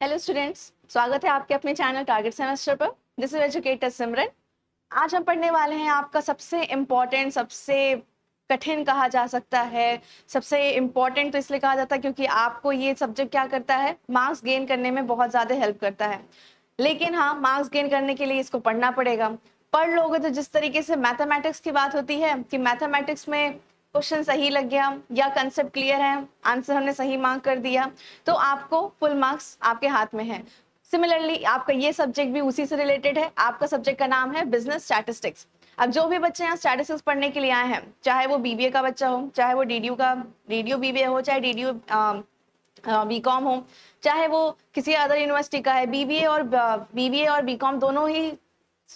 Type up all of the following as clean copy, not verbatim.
Hello students, स्वागत है आपके अपने चैनल टारगेट सेमेस्टर पर। दिस इज एजुकेटर सिमरन। आज हम पढ़ने वाले हैं आपका सबसे इम्पॉर्टेंट, सबसे कठिन कहा जा सकता है। सबसे इम्पॉर्टेंट तो इसलिए कहा जाता है क्योंकि आपको ये सब्जेक्ट क्या करता है, मार्क्स गेन करने में बहुत ज़्यादा हेल्प करता है। लेकिन हाँ, मार्क्स गेन करने के लिए इसको पढ़ना पड़ेगा। पढ़ लोगे तो जिस तरीके से मैथमेटिक्स की बात होती है कि मैथमेटिक्स में क्वेश्चन सही लग गया या कंसेप्ट क्लियर है, आंसर हमने सही मार्क कर दिया, तो आपको फुल मार्क्स आपके हाथ में है। सिमिलरली आपका ये सब्जेक्ट भी उसी से रिलेटेड है। आपका सब्जेक्ट का नाम है बिजनेस स्टैटिस्टिक्स। अब जो भी बच्चे यहाँ स्टैटिस्टिक्स पढ़ने के लिए आए हैं, चाहे वो बीबीए का बच्चा हो, चाहे वो डीडीयू बीबीए हो, चाहे डीडीयू बीकॉम हो, चाहे वो किसी अदर यूनिवर्सिटी का है, बीबीए और बीकॉम दोनों ही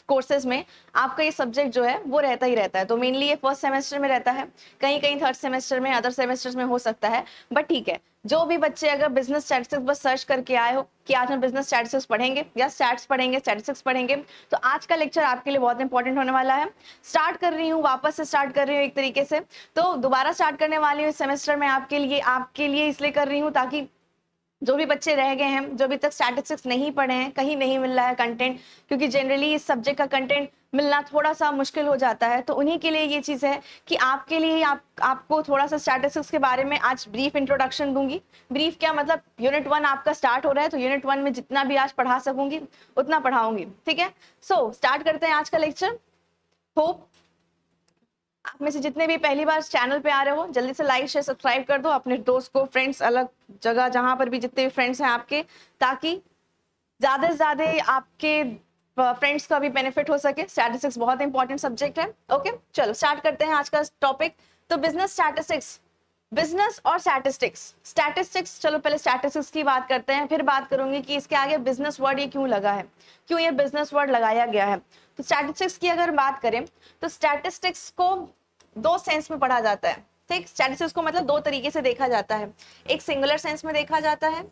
कोर्सेज में आपका ये सब्जेक्ट जो है वो रहता ही रहता है। तो मेनली ये फर्स्ट सेमेस्टर में रहता है, कहीं कहीं थर्ड सेमेस्टर में, अदर सेमेस्टर्स में हो सकता है, बट ठीक है। जो भी बच्चे अगर बिजनेस स्टैटिस्टिक्स बस सर्च करके आए हो कि आज हम बिजनेस स्टैटिस्टिक्स पढ़ेंगे या स्टैट्स पढ़ेंगे, स्टैटिस्टिक्स पढ़ेंगे, तो आज का लेक्चर आपके लिए बहुत इंपॉर्टेंट होने वाला है। स्टार्ट कर रही हूँ, वापस से स्टार्ट कर रही हूँ एक तरीके से। तो दोबारा स्टार्ट करने वाली हूँ इस सेमेस्टर में आपके लिए इसलिए कर रही हूँ ताकि जो भी बच्चे रह गए हैं, जो अभी तक स्टैटिस्टिक्स नहीं पढ़े हैं, कहीं नहीं मिल रहा है कंटेंट, क्योंकि जनरली इस सब्जेक्ट का कंटेंट मिलना थोड़ा सा मुश्किल हो जाता है, तो उन्हीं के लिए ये चीज़ है कि आपके लिए आपको थोड़ा सा स्टैटिस्टिक्स के बारे में आज ब्रीफ इंट्रोडक्शन दूंगी। ब्रीफ क्या मतलब, यूनिट 1 आपका स्टार्ट हो रहा है, तो यूनिट 1 में जितना भी आज पढ़ा सकूंगी उतना पढ़ाऊंगी, ठीक है। सो स्टार्ट करते हैं आज का लेक्चर। होप आप में से जितने भी पहली बार चैनल पे आ रहे हो, जल्दी से लाइक शेयर सब्सक्राइब कर दो अपने दोस्त को, फ्रेंड्स, अलग जगह जहां पर भी जितने भी फ्रेंड्स हैं आपके, ताकि ज्यादा से ज्यादा आपके फ्रेंड्स का भी बेनिफिट हो सके। स्टैटिस्टिक्स बहुत इंपॉर्टेंट सब्जेक्ट है। ओके, चलो स्टार्ट करते हैं आज का टॉपिक। तो बिजनेस स्टैटिस्टिक्स, बिजनेस और स्टैटिस्टिक्स, चलो पहले स्टैटिस्टिक्स की बात करते हैं, फिर बात करूंगी कि इसके आगे बिजनेस वर्ड ये क्यों लगा है, क्यों ये बिजनेस वर्ड लगाया गया है। तो स्टैटिस्टिक्स की अगर बात करें तो स्टैटिस्टिक्स को दो सेंस में पढ़ा जाता है, ठीक। स्टैटिस्टिक्स को मतलब दो तरीके से देखा जाता है, एक सिंगुलर सेंस में देखा जाता है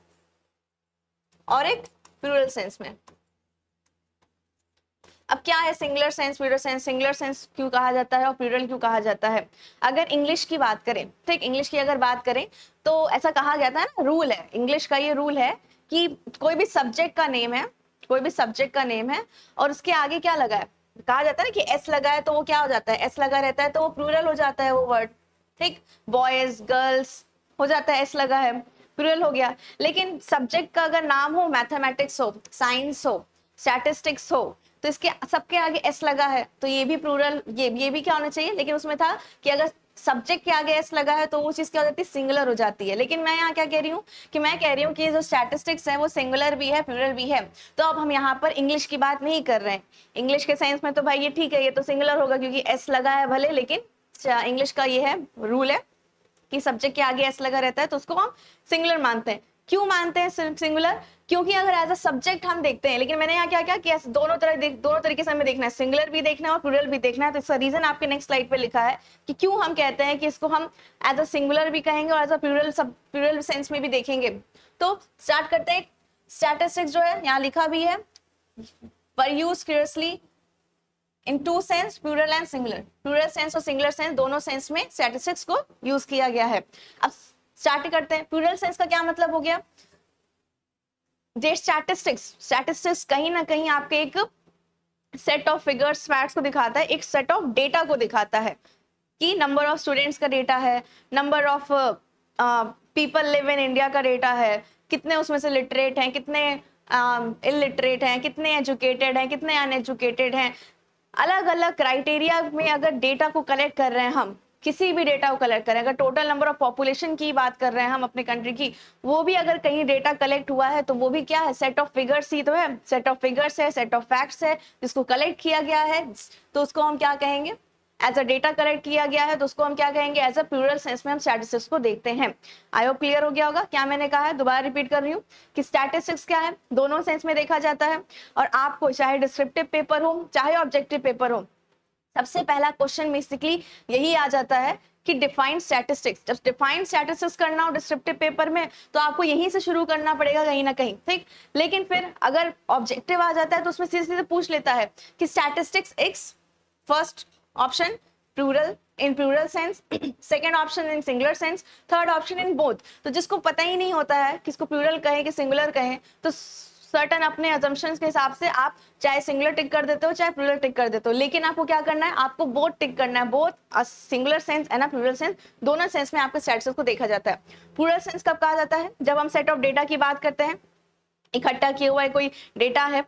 और एक प्लूरल सेंस में। अब क्या है singular sense, plural sense? Singular sense क्यों कहा जाता है और प्लूरल क्यों कहा जाता है? अगर इंग्लिश की बात करें, ठीक, इंग्लिश की अगर बात करें तो ऐसा कहा गया था ना, रूल है इंग्लिश का, ये रूल है कि कोई भी सब्जेक्ट का नेम है, कोई भी सब्जेक्ट का नेम है और उसके आगे क्या लगा है, कहा जाता है ना कि एस लगा है तो वो क्या हो जाता है, एस लगा रहता है तो वो प्लूरल हो जाता है वो वर्ड, ठीक। बॉयज, गर्ल्स हो जाता है, एस लगा है, प्लूरल हो गया। लेकिन सब्जेक्ट का अगर नाम हो, मैथमेटिक्स हो, साइंस हो, स्टैटिस्टिक्स हो, तो इसके सबके आगे एस लगा है तो ये भी प्लूरल, ये भी क्या होना चाहिए, लेकिन उसमें था कि अगर सब्जेक्ट के आगे एस लगा है तो वो चीज क्या हो जाती है, सिंगुलर हो जाती है। लेकिन मैं यहाँ क्या कह रही हूँ कि मैं कह रही हूँ कि जो स्टैटिस्टिक्स है वो सिंगुलर भी है, प्लूरल भी है। तो अब हम यहाँ पर इंग्लिश की बात नहीं कर रहे हैं। इंग्लिश के साइंस में तो भाई ये ठीक है, ये तो सिंगुलर होगा क्योंकि एस लगा है भले, लेकिन इंग्लिश का ये है रूल है कि सब्जेक्ट के आगे एस लगा रहता है तो उसको हम सिंगुलर मानते हैं। क्यों मानते हैं सिंगुलर? क्योंकि अगर एज अ सब्जेक्ट हम देखते हैं, लेकिन मैंने यहाँ क्या क्या कि दोनों तरीके से हमें देखना है, सिंगुलर भी देखना है और प्लूरल भी देखना है। तो इसका रीजन आपके नेक्स्ट स्लाइड पे लिखा है कि क्यों हम कहते हैं कि इसको हम एज अ सिंगुलर भी कहेंगे और एज अ प्लूरल सेंस में भी देखेंगे। तो स्टार्ट करते हैं। स्टैटिस्टिक्स जो है यहाँ लिखा भी है, पर use curiously in two sense, plural and singular. Plural sense और सिंगुलर सेंस दोनों सेंस में स्टैटिस्टिक्स को यूज किया गया है। अब स्टार्ट करते हैं। प्लूरल सेंस का क्या मतलब हो गया, स्टैटिस्टिक्स कहीं ना कहीं आपके एक सेट ऑफ फिगर्स, फैक्ट्स को दिखाता है, एक सेट ऑफ डेटा को दिखाता है कि नंबर ऑफ स्टूडेंट्स का डेटा है, number of people live in India का डेटा है, कितने उसमें से लिटरेट हैं, कितने इलिटरेट हैं, कितने एजुकेटेड हैं, कितने अनएजुकेटेड हैं। अलग अलग क्राइटेरिया में अगर डेटा को कलेक्ट कर रहे हैं, हम किसी भी डेटा को कलेक्ट करें, अगर टोटल नंबर ऑफ पॉपुलेशन की बात कर रहे हैं हम अपने कंट्री की, वो भी अगर कहीं डेटा कलेक्ट हुआ है तो वो भी क्या है, सेट ऑफ फिगर्स ही तो है, सेट ऑफ फिगर्स है, सेट ऑफ फैक्ट्स है जिसको कलेक्ट किया गया है, तो उसको हम क्या कहेंगे, एज अ डेटा कलेक्ट किया गया है तो उसको हम क्या कहेंगे, एज अ प्लूरल सेंस में हम स्टैटिस्टिक्स को देखते हैं। आई होप क्लियर हो गया होगा। क्या मैंने कहा है, दोबारा रिपीट कर रही हूँ कि स्टैटिस्टिक्स क्या है, दोनों सेंस में देखा जाता है। और आपको चाहे डिस्क्रिप्टिव पेपर हो चाहे ऑब्जेक्टिव पेपर हो, सबसे पहला क्वेश्चन बेसिकली यही आ जाता है कि डिफाइन स्टैटिस्टिक्स। जब डिफाइन स्टैटिस्टिक्स करना हो डिस्क्रिप्टिव पेपर में तो आपको यहीं से शुरू करना पड़ेगा कहीं ना कहीं, ठीक। लेकिन फिर अगर ऑब्जेक्टिव आ जाता है तो उसमें सीधे सीधे पूछ लेता है कि statistics X, first option plural in plural sense, second option in singular sense, third option in both. तो जिसको पता ही नहीं होता है किसको प्लूरल कहें कि सिंगुलर कहें, तो सर्टन अपने अजम्पशंस के हिसाब से आप चाहे सिंगुलर टिक कर देते हो चाहे प्लूरल टिक कर देते हो, लेकिन आपको क्या करना है, आपको बोथ टिक करना है। Both singular sense and plural sense, दोनों सेंस में आपके स्टैटिस्टिक्स को देखा जाता है। प्लूरल सेंस कब कहा जाता है, जब हम सेट ऑफ डेटा की बात करते हैं, इकट्ठा किया हुआ है कोई डेटा है,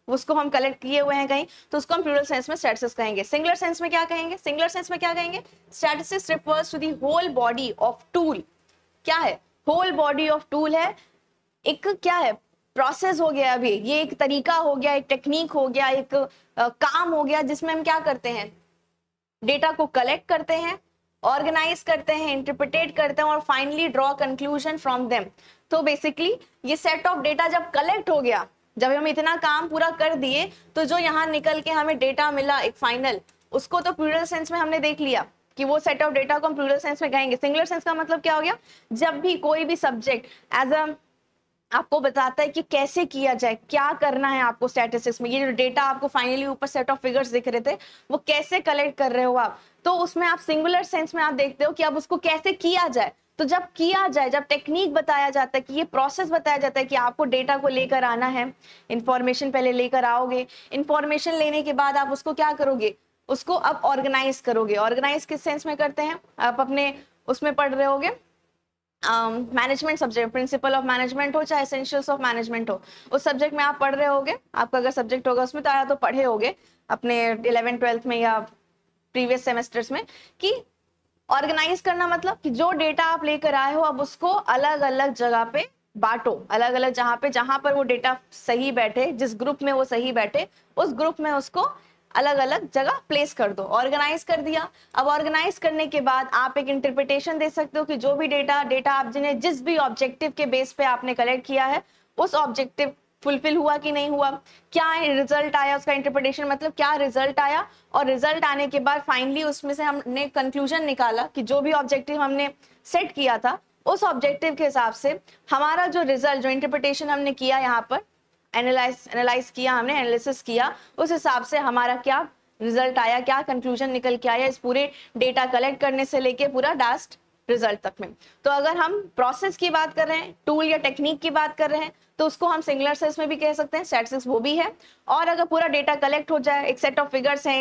उसको हम कलेक्ट किए हुए हैं कहीं, तो उसको हम प्लूरल सेंस में स्टैटिस्टिक्स कहेंगे। सिंगुलर सेंस में क्या कहेंगे, सिंगुलर सेंस में क्या कहेंगे, statistics refers to the whole body of tool. क्या है, होल बॉडी ऑफ टूल है, एक क्या है, प्रोसेस हो गया, अभी ये एक तरीका हो गया, एक टेक्निक हो गया, एक काम हो गया, जिसमें हम क्या करते हैं, डेटा को कलेक्ट करते हैं, ऑर्गेनाइज करते हैं, इंटरप्रिटेट करते हैं और finally draw conclusion from them. तो बेसिकली ये सेट ऑफ डेटा जब कलेक्ट हो गया, जब हम इतना काम पूरा कर दिए, तो जो यहाँ निकल के हमें डेटा मिला एक फाइनल, उसको तो प्लूरल सेंस में हमने देख लिया कि वो सेट ऑफ डेटा को हम प्लूरल सेंस में कहेंगे। सिंगुलर सेंस का मतलब क्या हो गया, जब भी कोई भी सब्जेक्ट एज अ आपको बताता है कि कैसे किया जाए, क्या करना है आपको स्टैटिस्टिक्स में, ये जो डेटा आपको फाइनली ऊपर सेट ऑफ फिगर्स दिख रहे थे, वो कैसे कलेक्ट कर रहे हो आप, तो उसमें आप सिंगुलर सेंस में आप देखते हो कि अब उसको कैसे किया जाए। तो जब किया जाए, जब टेक्निक बताया जाता है कि ये प्रोसेस बताया जाता है कि आपको डेटा को लेकर आना है, इंफॉर्मेशन पहले लेकर आओगे, इंफॉर्मेशन लेने के बाद आप उसको क्या करोगे, उसको अब ऑर्गेनाइज करोगे। ऑर्गेनाइज किस सेंस में करते हैं, आप अपने उसमें पढ़ रहे होगे management subject, principle of management हो चाहे एसेंशियल्स ऑफ मैनेजमेंट हो, उस सब्जेक्ट में आप पढ़ रहे होगे, आपका अगर सब्जेक्ट होगा उसमें तो आया तो पढ़े होगे अपने 11th 12th में या प्रीवियस सेमेस्टर्स में, कि ऑर्गेनाइज करना मतलब कि जो डेटा आप लेकर आए हो अब उसको अलग अलग जगह पे बांटो, अलग अलग जहां पर वो डेटा सही बैठे, जिस ग्रुप में वो सही बैठे, उस ग्रुप में उसको अलग अलग जगह प्लेस कर दो। ऑर्गेनाइज कर दिया, अब ऑर्गेनाइज करने के बाद आप एक इंटरप्रिटेशन दे सकते हो कि जो भी डेटा आप जिन्हें जिस भी ऑब्जेक्टिव के बेस पे आपने कलेक्ट किया है, उस ऑब्जेक्टिव फुलफिल हुआ कि नहीं हुआ, क्या रिजल्ट आया, उसका इंटरप्रिटेशन मतलब क्या रिजल्ट आया, और रिजल्ट आने के बाद फाइनली उसमें से हमने कंक्लूजन निकाला कि जो भी ऑब्जेक्टिव हमने सेट किया था, उस ऑब्जेक्टिव के हिसाब से हमारा जो रिजल्ट, जो इंटरप्रिटेशन हमने किया, यहाँ पर एनालाइज किया हमने, एनालिसिस किया, उस हिसाब से हमारा क्या रिजल्ट आया, क्या कंक्लूजन निकल के आया इस पूरे डेटा कलेक्ट करने से लेके पूरा लास्ट रिजल्ट तक में। तो अगर हम प्रोसेस की बात कर रहे हैं, टूल या टेक्निक की बात कर रहे हैं, तो उसको हम सिंगुलर सेंस में भी कह सकते हैं, स्टैटिस्टिक्स वो भी है। और अगर पूरा डेटा कलेक्ट हो जाए, एक सेट ऑफ फिगर्स हैं,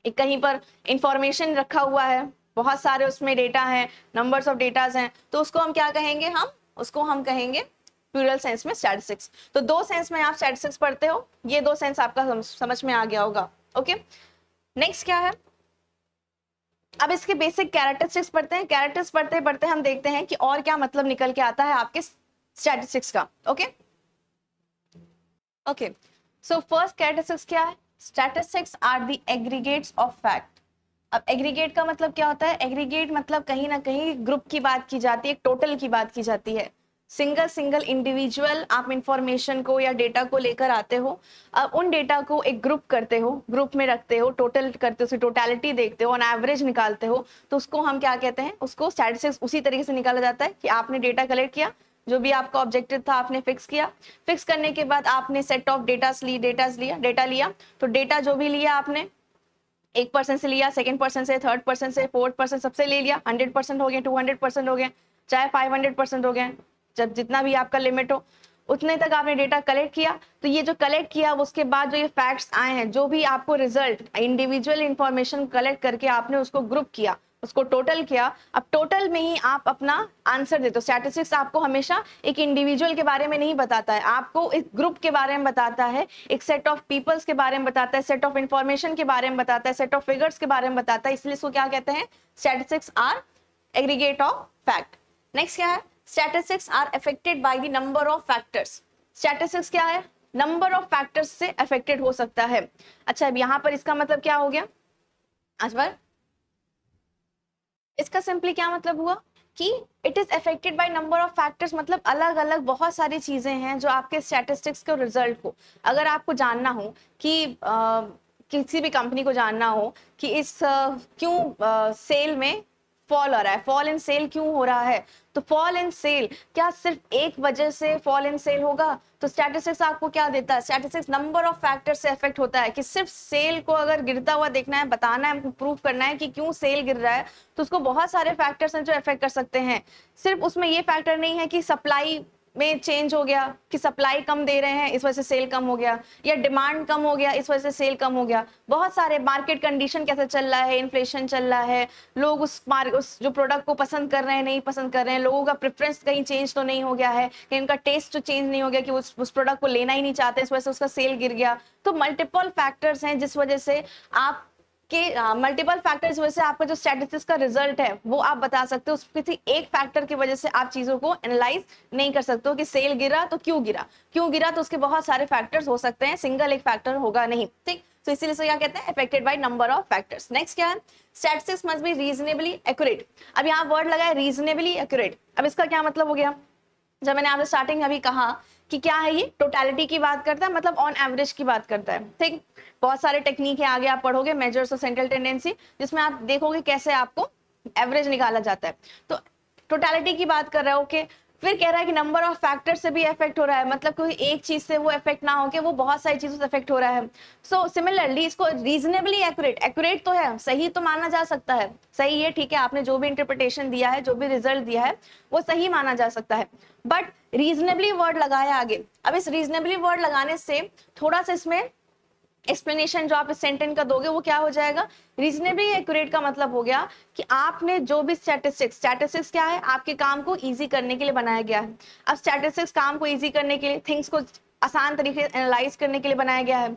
एक कहीं पर इंफॉर्मेशन रखा हुआ है, बहुत सारे उसमें डेटा हैं, नंबर्स ऑफ डेटाज हैं, तो उसको हम क्या कहेंगे, हम कहेंगे प्लूरल सेंस में स्टैटिस्टिक्स। तो दो सेंस में आप स्टैटिस्टिक्स पढ़ते हो, ये दो सेंस आपका समझ में आ गया होगा। ओके, नेक्स्ट क्या है, अब इसके बेसिक कैरेक्टरिस्टिक्स पढ़ते हैं। कैरेक्टर्स पढ़ते पढ़ते हम देखते हैं कि और क्या मतलब निकल के आता है आपके स्टैटिस्टिक्स का। Okay okay, so first characteristics क्या है, statistics are the aggregates of fact. अब एग्रीगेट का मतलब क्या होता है, एग्रीगेट मतलब कहीं ना कहीं ग्रुप की बात की जाती है, एक टोटल की बात की जाती है। सिंगल इंडिविजुअल आप इंफॉर्मेशन को या डेटा को लेकर आते हो, अब उन डेटा को एक ग्रुप करते हो, ग्रुप में रखते हो, टोटल करते हो, उसकी टोटलिटी देखते हो, ऑन एवरेज निकालते हो, तो उसको हम क्या कहते हैं, उसको स्टैटिस्टिक्स उसी तरीके से निकाला जाता है कि आपने डेटा कलेक्ट किया, जो भी आपका ऑब्जेक्टिव था आपने फिक्स किया, फिक्स करने के बाद आपने सेट ऑफ डेटा लिया, तो डेटा जो भी लिया आपने 1% से लिया, सेकंड पर्सन से, थर्ड पर्सन से, फोर्थ पर्सन, सबसे ले लिया, 100% हो गए, 200% हो गए, चाहे 500% हो गए, जब जितना भी आपका लिमिट हो उतने तक आपने डेटा कलेक्ट किया। तो ये जो कलेक्ट किया उसके बाद जो ये फैक्ट्स आए हैं, जो भी आपको रिजल्ट, इंडिविजुअल इंफॉर्मेशन कलेक्ट करके आपने उसको ग्रुप किया, उसको टोटल किया, अब टोटल में ही आप अपना आंसर देते हो। स्टैटिस्टिक्स आपको हमेशा एक इंडिविजुअल के बारे में नहीं बताता है, आपको एक ग्रुप के बारे में बताता है, एक सेट ऑफ पीपल्स के बारे में बताता है, सेट ऑफ इंफॉर्मेशन के बारे में बताता है, सेट ऑफ फिगर्स के बारे में बताता है, इसलिए इसको क्या कहते हैं, statistics are aggregate of fact. Next क्या है, statistics are affected by the number of factors. Statistics क्या है, नंबर ऑफ फैक्टर्स से अफेक्टेड हो सकता है। अच्छा, अब यहाँ पर इसका मतलब क्या हो गया, आज बार इसका सिंपली क्या मतलब हुआ कि it is affected by number of factors, मतलब अलग अलग बहुत सारी चीजें हैं जो आपके स्टैटिस्टिक्स के रिजल्ट को, अगर आपको जानना हो कि किसी भी कंपनी को जानना हो कि इस क्यों सेल में फॉल हो रहा है, फॉल इन सेल क्यों हो रहा है? तो फॉल इन सेल क्या सिर्फ एक वजह से फॉल इन सेल होगा? तो स्टैटिस्टिक्स आपको क्या देता है? स्टैटिस्टिक्स नंबर ऑफ फैक्टर से इफेक्ट होता है कि सिर्फ सेल को अगर गिरता हुआ देखना है, बताना है, प्रूव करना है कि क्यों सेल गिर रहा है, तो उसको बहुत सारे फैक्टर्स हैं जो इफेक्ट कर सकते हैं। सिर्फ उसमें ये फैक्टर नहीं है कि सप्लाई में चेंज हो गया, कि सप्लाई कम दे रहे हैं इस वजह से सेल कम हो गया, या डिमांड कम हो गया इस वजह से सेल कम हो गया। बहुत सारे मार्केट कंडीशन कैसे चल रहा है, इन्फ्लेशन चल रहा है, लोग उस जो प्रोडक्ट को पसंद कर रहे हैं नहीं पसंद कर रहे हैं, लोगों का प्रेफरेंस कहीं चेंज तो नहीं हो गया है, कहीं उनका टेस्ट तो चेंज नहीं हो गया कि उस प्रोडक्ट को लेना ही नहीं चाहते, इस वजह से उसका सेल गिर गया। तो मल्टीपल फैक्टर्स हैं जिस वजह से आप कि मल्टीपल फैक्टर्स वजह से आपका जो स्टैटिस्टिक्स का रिजल्ट है वो आप बता सकते हो। किसी एक फैक्टर की वजह से आप चीजों को एनालाइज नहीं कर सकते हो कि सेल गिरा तो क्यों गिरा, तो उसके बहुत सारे फैक्टर्स हो सकते हैं, सिंगल एक फैक्टर होगा नहीं, ठीक। तो इसीलिए से क्या कहते हैं, affected by number of factors. Next क्या है, statistics must be reasonably accurate. अब यहाँ वर्ड लगा है रीजनेबली एक्यूरेट। अब इसका क्या मतलब हो गया? जब मैंने आपसे स्टार्टिंग अभी कहा कि क्या है, ये टोटलिटी की बात करता है, मतलब ऑन एवरेज की बात करता है, ठीक। बहुत सारे टेक्निक है, आगे आप पढ़ोगे मेजर्स ऑफ सेंट्रल टेंडेंसी, जिसमें आप देखोगे कैसे आपको एवरेज निकाला जाता है। तो टोटलिटी की बात कर रहा है, ओके। फिर कह रहा है कि नंबर ऑफ फैक्टर से भी इफेक्ट हो रहा है, मतलब कोई एक चीज से वो इफेक्ट ना होके वो बहुत सारी चीजों से इफेक्ट हो रहा है। सो सिमिलरली इसको रीजनेबली एक्यूरेट तो है, सही तो माना जा सकता है, सही है, ठीक है, आपने जो भी इंटरप्रिटेशन दिया है, जो भी रिजल्ट दिया है वो सही माना जा सकता है, बट रीजनेबली वर्ड लगाया आगे। अब इस रीजनेबली वर्ड लगाने से थोड़ा सा इसमें एक्सप्लेनेशन जो आप इस सेंटेंस का दोगे वो क्या हो जाएगा, रीजनेबली एक्यूरेट का मतलब हो गया कि आपने जो भी स्टैटिस्टिक्स क्या है, आपके काम को इजी करने के लिए बनाया गया है। अब स्टैटिस्टिक्स काम को इजी करने के लिए, थिंग्स को आसान तरीके से एनालाइज करने के लिए बनाया गया है,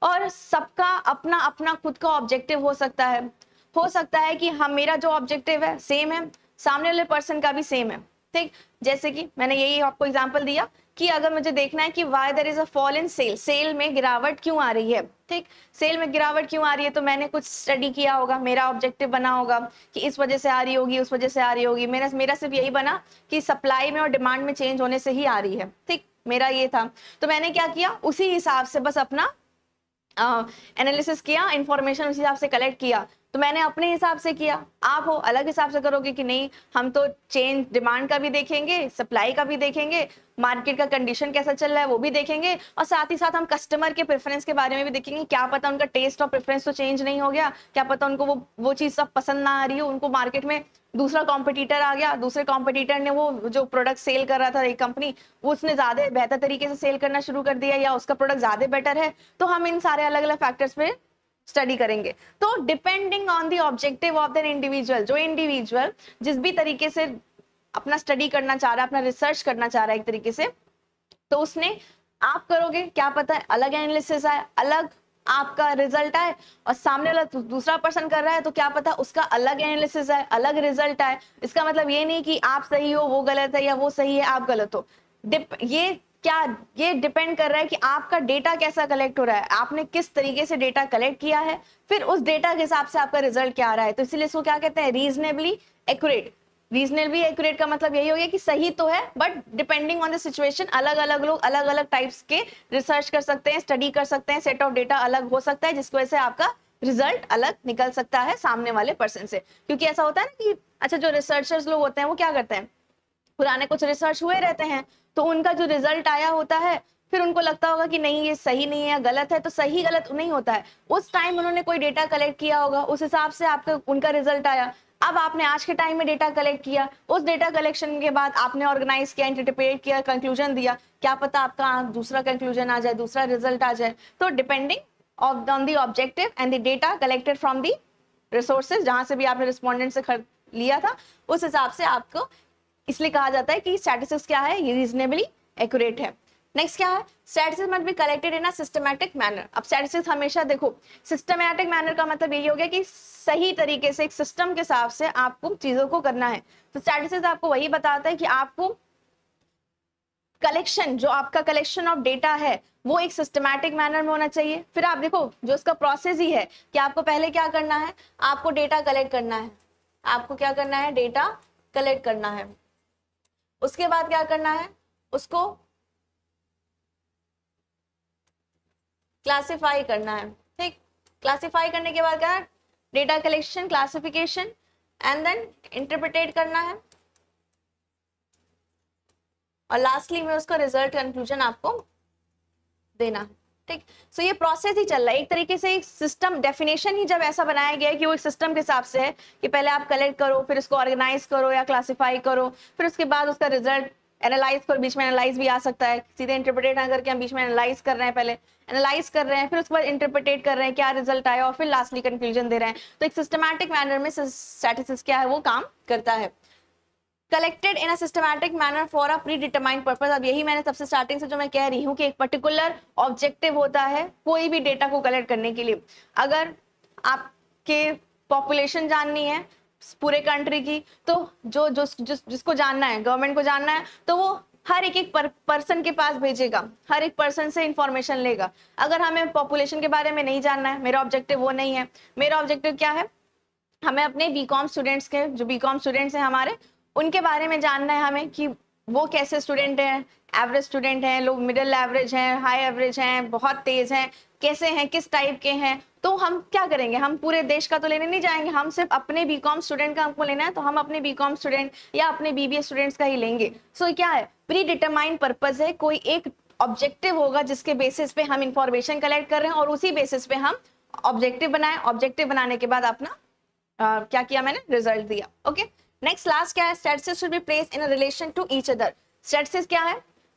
और सबका अपना अपना खुद का ऑब्जेक्टिव हो सकता है कि हम, मेरा जो ऑब्जेक्टिव है सेम है, सामने वाले पर्सन का भी सेम है, ठीक। जैसे कि मैंने यही आपको एग्जांपल दिया कि अगर मुझे देखना है कि why there is a fall in sale में गिरावट क्यों आ रही है, ठीक, सेल में गिरावट क्यों आ रही है, तो मैंने कुछ स्टडी किया होगा, मेरा ऑब्जेक्टिव बना होगा कि इस वजह से आ रही होगी, उस वजह से आ रही होगी। मेरा सिर्फ यही बना कि सप्लाई में और डिमांड में चेंज होने से ही आ रही है, ठीक, मेरा ये था। तो मैंने क्या किया, उसी हिसाब से बस अपना एनालिसिस किया, इंफॉर्मेशन उस हिसाब से कलेक्ट किया। तो मैंने अपने हिसाब से किया, आप हो अलग हिसाब से करोगे कि नहीं, हम तो चेंज डिमांड का भी देखेंगे, सप्लाई का भी देखेंगे, मार्केट का कंडीशन कैसा चल रहा है वो भी देखेंगे, और साथ ही साथ हम कस्टमर के प्रेफरेंस के बारे में भी देखेंगे। क्या पता उनका टेस्ट और प्रेफरेंस तो चेंज नहीं हो गया, क्या पता उनको वो चीज सब पसंद ना आ रही हो, उनको मार्केट में दूसरा कॉम्पिटिटर आ गया, दूसरे कॉम्पिटिटर ने वो जो प्रोडक्ट सेल कर रहा था एक कंपनी, वो उसने ज्यादा बेहतर तरीके से सेल करना शुरू कर दिया, या उसका प्रोडक्ट ज्यादा बेटर है। तो हम इन सारे अलग अलग फैक्टर्स पे स्टडी करेंगे। तो depending on the objective of the individual, जो इंडिविजुअल जिस भी तरीके से अपना स्टडी करना चाह रहा है, अपना रिसर्च करना चाह रहा है एक तरीके से, तो उसने, आप करोगे, क्या पता है अलग एनालिसिस आए, अलग आपका रिजल्ट आए, और सामने वाला दूसरा पर्सन कर रहा है तो क्या पता उसका अलग एनालिसिस आए, अलग रिजल्ट आए। इसका मतलब ये नहीं कि आप सही हो वो गलत है, या वो सही है आप गलत हो। ये डिपेंड कर रहा है कि आपका डेटा कैसा कलेक्ट हो रहा है, आपने किस तरीके से डेटा कलेक्ट किया है, फिर उस डेटा के हिसाब से आपका रिजल्ट क्या आ रहा है। तो इसीलिए इसको क्या कहते हैं, रीजनेबली एक्यूरेट। रीजनेबली एक्यूरेट का मतलब यही हो गया कि सही तो है, but depending on the situation अलग अलग लोग अलग अलग टाइप्स के रिसर्च कर सकते हैं, स्टडी कर सकते हैं, सेट ऑफ डेटा अलग हो सकता है, जिसकी वजह से आपका रिजल्ट अलग निकल सकता है सामने वाले पर्सन से। क्योंकि ऐसा होता है ना कि अच्छा, जो रिसर्चर्स लोग होते हैं वो क्या करते हैं, पुराने कुछ रिसर्च हुए रहते हैं, तो उनका जो रिजल्ट आया होता है, फिर उनको लगता होगा कि नहीं ये सही नहीं है या गलत है, तो सही गलत नहीं होता है, उस टाइम उन्होंने कोई डेटा कलेक्ट किया होगा, उस हिसाब से आपका उनका रिजल्ट आया। अब आपने आज के टाइम में डेटा कलेक्ट किया, उस डेटा कलेक्शन के बाद आपने ऑर्गेनाइज किया, इंटरप्रेट किया, कंक्लूजन दिया, क्या पता आपका दूसरा कंक्लूजन आ जाए, दूसरा रिजल्ट आ जाए। तो depending on the objective and the data collected from the resources, जहां से भी आपने रिस्पोंडेंट से लिया था, उस हिसाब से आपको, इसलिए कहा जाता है कि स्टैटिस्टिक्स क्या है, ये रीजनेबली एक्यूरेट है। नेक्स्ट क्या है, statistics must be collected in a systematic manner. अब स्टैटिस्टिक्स हमेशा देखो, सिस्टमैटिक मैनर का मतलब यही हो गया कि सही तरीके से एक सिस्टम के हिसाब से आपको चीजों को करना है। तो स्टैटिस्टिक्स आपको वही बताता है कि आपको कलेक्शन, जो आपका कलेक्शन ऑफ डेटा है वो एक सिस्टमैटिक मैनर में होना चाहिए। फिर आप देखो जो इसका प्रोसेस ही है कि आपको पहले क्या करना है, आपको डेटा कलेक्ट करना है, आपको क्या करना है, डेटा कलेक्ट करना है। उसके बाद क्या करना है, उसको क्लासिफाई करना है, ठीक। क्लासिफाई करने के बाद क्या, data collection, classification, and then interpret करना है, और लास्टली में उसका रिजल्ट कंक्लूजन आपको देना है। ठीक, सो ये प्रोसेस ही चल रहा है एक तरीके से। एक सिस्टम डेफिनेशन ही जब ऐसा बनाया गया है कि वो एक सिस्टम के हिसाब से है कि पहले आप कलेक्ट करो, फिर उसको ऑर्गेनाइज करो या क्लासिफाई करो, फिर उसके बाद उसका रिजल्ट एनालाइज करो। बीच में एनालाइज भी आ सकता है, सीधे इंटरप्रिटेट ना करके हम बीच में एनालाइज कर रहे हैं, पहले एनालाइज कर रहे हैं, फिर उसके बाद इंटरप्रिटेट कर रहे हैं क्या रिजल्ट आया, और फिर लास्टली कंक्लूजन दे रहे हैं। तो एक सिस्टमैटिक मैनर में स्टैटिस्टिक्स क्या है वो काम करता है। Collected in a systematic manner for a pre determined purpose. अब यही मैंने सबसे स्टार्टिंग से जो मैं कह रही हूँ कि एक पर्टिकुलर ऑब्जेक्टिव होता है कोई भी डेटा को कलेक्ट करने के लिए। अगर आपके पॉपुलेशन जाननी है पूरे कंट्री की, तो जिसको जानना है, गवर्नमेंट को जानना है, तो वो हर एक पर्सन के पास भेजेगा, हर एक पर्सन से इंफॉर्मेशन लेगा। अगर हमें पॉपुलेशन के बारे में नहीं जानना है, मेरा ऑब्जेक्टिव वो नहीं है। मेरा ऑब्जेक्टिव क्या है, हमें अपने बीकॉम स्टूडेंट्स के, जो बीकॉम स्टूडेंट्स हैं हमारे, उनके बारे में जानना है हमें कि वो कैसे स्टूडेंट हैं, एवरेज स्टूडेंट हैं, लोग मिडिल एवरेज हैं, हाई एवरेज हैं, बहुत तेज हैं, कैसे हैं, किस टाइप के हैं। तो हम क्या करेंगे, हम पूरे देश का तो लेने नहीं जाएंगे, हम सिर्फ अपने बीकॉम स्टूडेंट का हमको लेना है, तो हम अपने बीकॉम स्टूडेंट या अपने बीबीए स्टूडेंट्स का ही लेंगे। सो क्या है, प्री डिटरमाइंड पर्पस है, कोई एक ऑब्जेक्टिव होगा जिसके बेसिस पे हम इंफॉर्मेशन कलेक्ट कर रहे हैं और उसी बेसिस पे हम ऑब्जेक्टिव बनाए। ऑब्जेक्टिव बनाने के बाद अपना क्या किया मैंने, रिजल्ट दिया। ओके, नेक्स्ट लास्ट क्या है, statistics should be placed in a relation to each other. Statistics क्या है,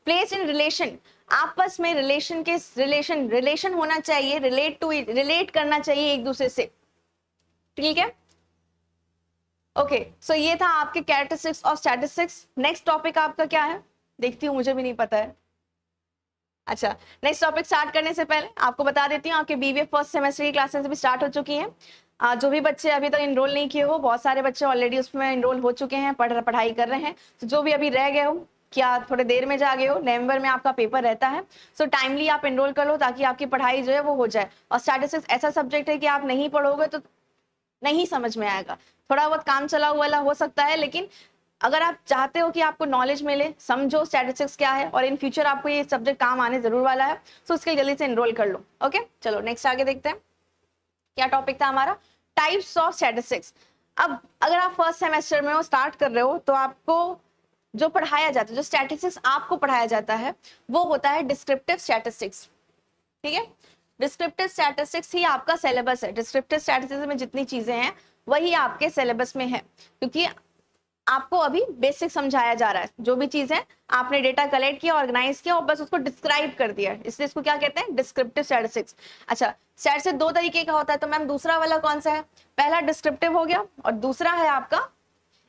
प्लेस इन रिलेशन, आपस में रिलेशन होना चाहिए, रिलेट करना चाहिए एक दूसरे से। ठीक है, ओके, सो ये था आपके characteristics of statistics. Next topic आपका क्या है, देखती हूँ, मुझे भी नहीं पता है। अच्छा, नेक्स्ट टॉपिक स्टार्ट करने से पहले आपको बता देती हूँ, आपके बीबीए फर्स्ट सेमेस्टर की क्लासेस भी स्टार्ट हो चुकी हैं। जो भी बच्चे अभी तक इनरोल नहीं किए हो, बहुत सारे बच्चे ऑलरेडी उसमें इनरोल हो चुके हैं, पढ़ाई कर रहे हैं। तो जो भी अभी रह गए हो, क्या थोड़े देर में जा गए हो, नवंबर में आपका पेपर रहता है, सो टाइमली आप इनरोल कर लो ताकि आपकी पढ़ाई जो है वो हो जाए। और स्टैटिस्टिक्स ऐसा सब्जेक्ट है कि आप नहीं पढ़ोगे तो नहीं समझ में आएगा, थोड़ा बहुत काम चला वाला हो सकता है, लेकिन अगर आप चाहते हो कि आपको नॉलेज मिले, समझो स्टैटिस्टिक्स क्या है और इन फ्यूचर आपको ये सब्जेक्ट काम आने जरूर वाला है, तो उसके जल्दी से इनरोल कर लो। ओके, चलो नेक्स्ट आगे देखते हैं क्या टॉपिक था हमारा, टाइप्स ऑफ स्टैटिस्टिक्स। अब अगर आप फर्स्ट सेमेस्टर में हो, स्टार्ट कर रहे हो, तो आपको जो पढ़ाया जाता है, जो स्टैटिस्टिक्स आपको पढ़ाया जाता है, वो होता है डिस्क्रिप्टिव स्टैटिस्टिक्स। ठीक है, डिस्क्रिप्टिव स्टैटिस्टिक्स ही आपका सिलेबस है। डिस्क्रिप्टिव स्टैटिस्टिक्स में जितनी चीजें हैं वही आपके सिलेबस में है, क्योंकि आपको अभी बेसिक समझाया जा रहा है। जो भी चीज है, आपने डेटा कलेक्ट किया, ऑर्गेनाइज किया और बस उसको डिस्क्राइब कर दिया, इसलिए इसको क्या कहते हैं, डिस्क्रिप्टिव स्टैटिस्टिक्स। अच्छा, स्टैटिस्टिक्स दो तरीके का होता है, तो मैम दूसरा वाला कौन सा है, पहला डिस्क्रिप्टिव हो गया और दूसरा है आपका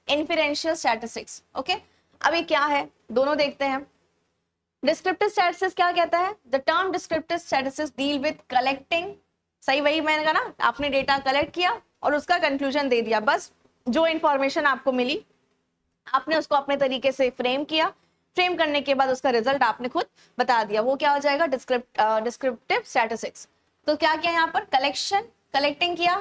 इन्फेरेंशियल स्टैटिस्टिक्स। ओके, अब ये क्या है, दोनों देखते हैं। डिस्क्रिप्टिव स्टैटिस्टिक्स क्या कहता है, the term descriptive statistics deal with collecting, सही वही मैंने कहा ना, आपने डेटा कलेक्ट किया और उसका कंक्लूजन दे दिया, बस जो इंफॉर्मेशन आपको मिली आपने उसको अपने तरीके से फ्रेम किया, फ्रेम करने के बाद उसका रिजल्ट आपने खुद बता दिया, वो क्या हो जाएगा, डिस्क्रिप्टिव स्टैटिस्टिक्स। तो क्या किया यहाँ पर, कलेक्टिंग किया,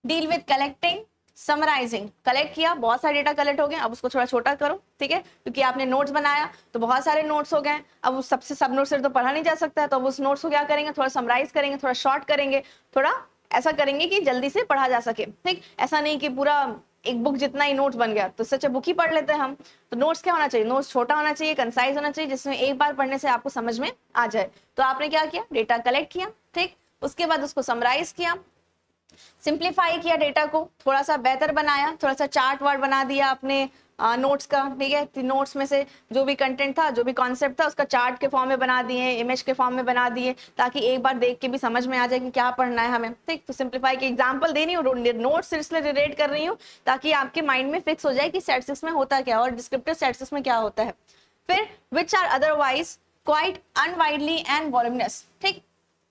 deal with collecting, summarising, collect किया, बहुत सारे डेटा कलेक्ट हो गए, अब उसको थोड़ा छोटा करो। ठीक है, क्योंकि आपने नोट्स बनाया तो बहुत सारे नोट्स हो गए, अब उस सबसे सब नोट्स से तो पढ़ा नहीं जा सकता है, तो अब उस नोट्स को क्या करेंगे, थोड़ा समराइज करेंगे, थोड़ा शॉर्ट करेंगे, थोड़ा ऐसा करेंगे कि जल्दी से पढ़ा जा सके। ठीक, ऐसा नहीं कि पूरा एक बुक जितना ही नोट्स बन गया, तो सच बुक ही पढ़ लेते हैं हम। तो नोट्स क्या होना चाहिए, नोट्स छोटा होना चाहिए, कंसाइज होना चाहिए, जिसमें एक बार पढ़ने से आपको समझ में आ जाए। तो आपने क्या किया, डेटा कलेक्ट किया, ठीक, उसके बाद उसको समराइज किया, सिंप्लीफाई किया, डेटा को थोड़ा सा बेहतर बनाया, थोड़ा सा चार्ट वार्ट बना दिया अपने नोट्स का। ठीक है, नोट्स में से जो भी कंटेंट था, जो भी कॉन्सेप्ट था, उसका चार्ट के फॉर्म में बना दिए, इमेज के फॉर्म में बना दिए, ताकि एक बार देख के भी समझ में आ जाए कि क्या पढ़ना है हमें। ठीक, तो सिंप्लीफाई के एग्जांपल दे रही हूँ, नोट्स इसलिए रिलेट कर रही हूँ ताकि आपके माइंड में फिक्स हो जाए कि स्टैटिस्टिक्स में होता क्या और डिस्क्रिप्टिव स्टैटिस्टिक्स में क्या होता है। फिर विच आर अदरवाइज क्वाइट अनवाइडली एंड वॉल्यूमिनस। ठीक,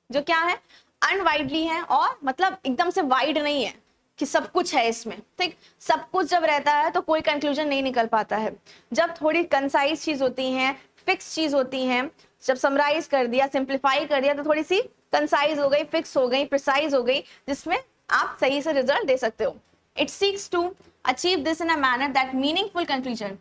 जो क्या है, अनवाइडली है और मतलब एकदम से वाइड नहीं है कि सब कुछ है इसमें। ठीक, सब कुछ जब रहता है तो कोई कंक्लूजन नहीं निकल पाता है। जब थोड़ी कंसाइज चीज होती है, फिक्स चीज होती है, जब समराइज कर दिया, सिंप्लीफाई कर दिया, तो थोड़ी सी कंसाइज हो गई, फिक्स हो गई, प्रिसाइज हो गई, जिसमें आप सही से रिजल्ट दे सकते हो। It seeks to achieve this in a manner that meaningful conclusion.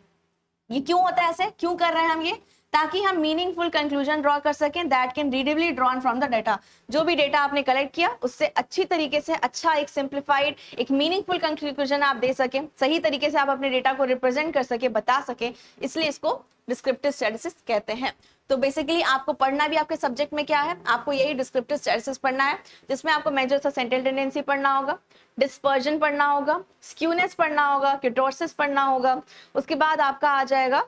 ये क्यों होता है, ऐसे क्यों कर रहे हैं हम ये, ताकि हम मीनिंगफुल कंक्लूजन ड्रॉ कर सकें that can readably drawn from the data. जो भी डेटा आपने कलेक्ट किया उससे अच्छी तरीके से अच्छा एक सिंप्लीफाइड एक मीनिंगफुल कंक्लूजन आप दे सकें, सही तरीके से आप अपने डेटा को रिप्रेजेंट कर सके, बता सके, इसलिए इसको डिस्क्रिप्टिव स्टैटिस्टिक्स कहते हैं। तो बेसिकली आपको पढ़ना भी आपके सब्जेक्ट में क्या है, आपको यही डिस्क्रिप्टिव स्टैटिस्टिक्स पढ़ना है, जिसमें आपको मेजर्स ऑफ सेंट्रल टेंडेंसी पढ़ना होगा, डिस्पर्जन पढ़ना होगा, स्क्यूनेस पढ़ना होगा, किटोसिस पढ़ना होगा, उसके बाद आपका आ जाएगा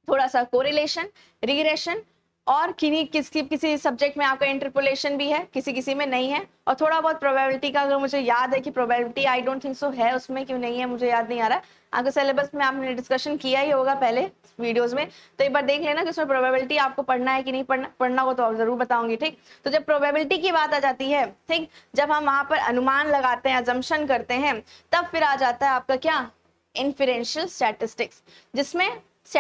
थोड़ा सा कोरिलेशन, रिग्रेशन, और किसी सब्जेक्ट में आपका इंटरपोलेशन भी है, किसी किसी में नहीं है, और थोड़ा बहुत प्रोबेबिलिटी का, अगर मुझे याद है कि probability I don't think so है उसमें, क्यों नहीं है मुझे याद नहीं आ रहा, आपके सिलेबस में आपने डिस्कशन किया ही होगा पहले वीडियोस में, तो एक बार देख लेना कि उसमें प्रोबेबिलिटी आपको पढ़ना है कि नहीं पढ़ना हो तो आप जरूर बताऊंगी, ठीक। तो जब प्रोबेबिलिटी की बात आ जाती है, ठीक, जब हम वहां पर अनुमान लगाते हैं, अजम्पशन करते हैं, तब फिर आ जाता है आपका क्या, इन्फेरेंशियल स्टैटिस्टिक्स, जिसमें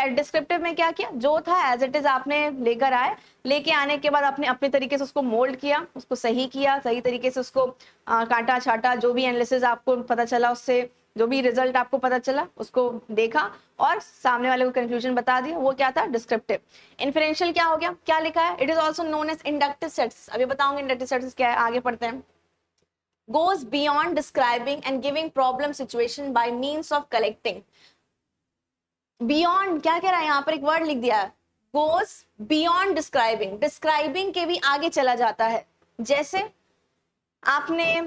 डिस्क्रिप्टिव में क्या किया, जो था एज इट इज आपने लेकर आए, लेके आने के बाद आपने अपने तरीके से उसको मोल्ड किया, उसको सही किया, सही तरीके से उसको काटा छाटा, जो भी एनालिसिस आपको पता चला, उससे जो भी रिजल्ट आपको पता चला उसको देखा और सामने वाले को कंक्लूजन बता दिया, वो क्या था, डिस्क्रिप्टिव। इन्फेरेंशियल क्या हो गया, क्या लिखा है, it is also known as inductive statistics. अभी बताऊंगी इंडक्टिव स्टैटिस्टिक्स क्या है, आगे पढ़ते हैं। goes beyond describing and giving problem situation by means of collecting। Beyond क्या कह रहा है, यहाँ पर एक वर्ड लिख दिया है, गोज बियॉन्ड डिस्क्राइबिंग, डिस्क्राइबिंग के भी आगे चला जाता है। जैसे आपने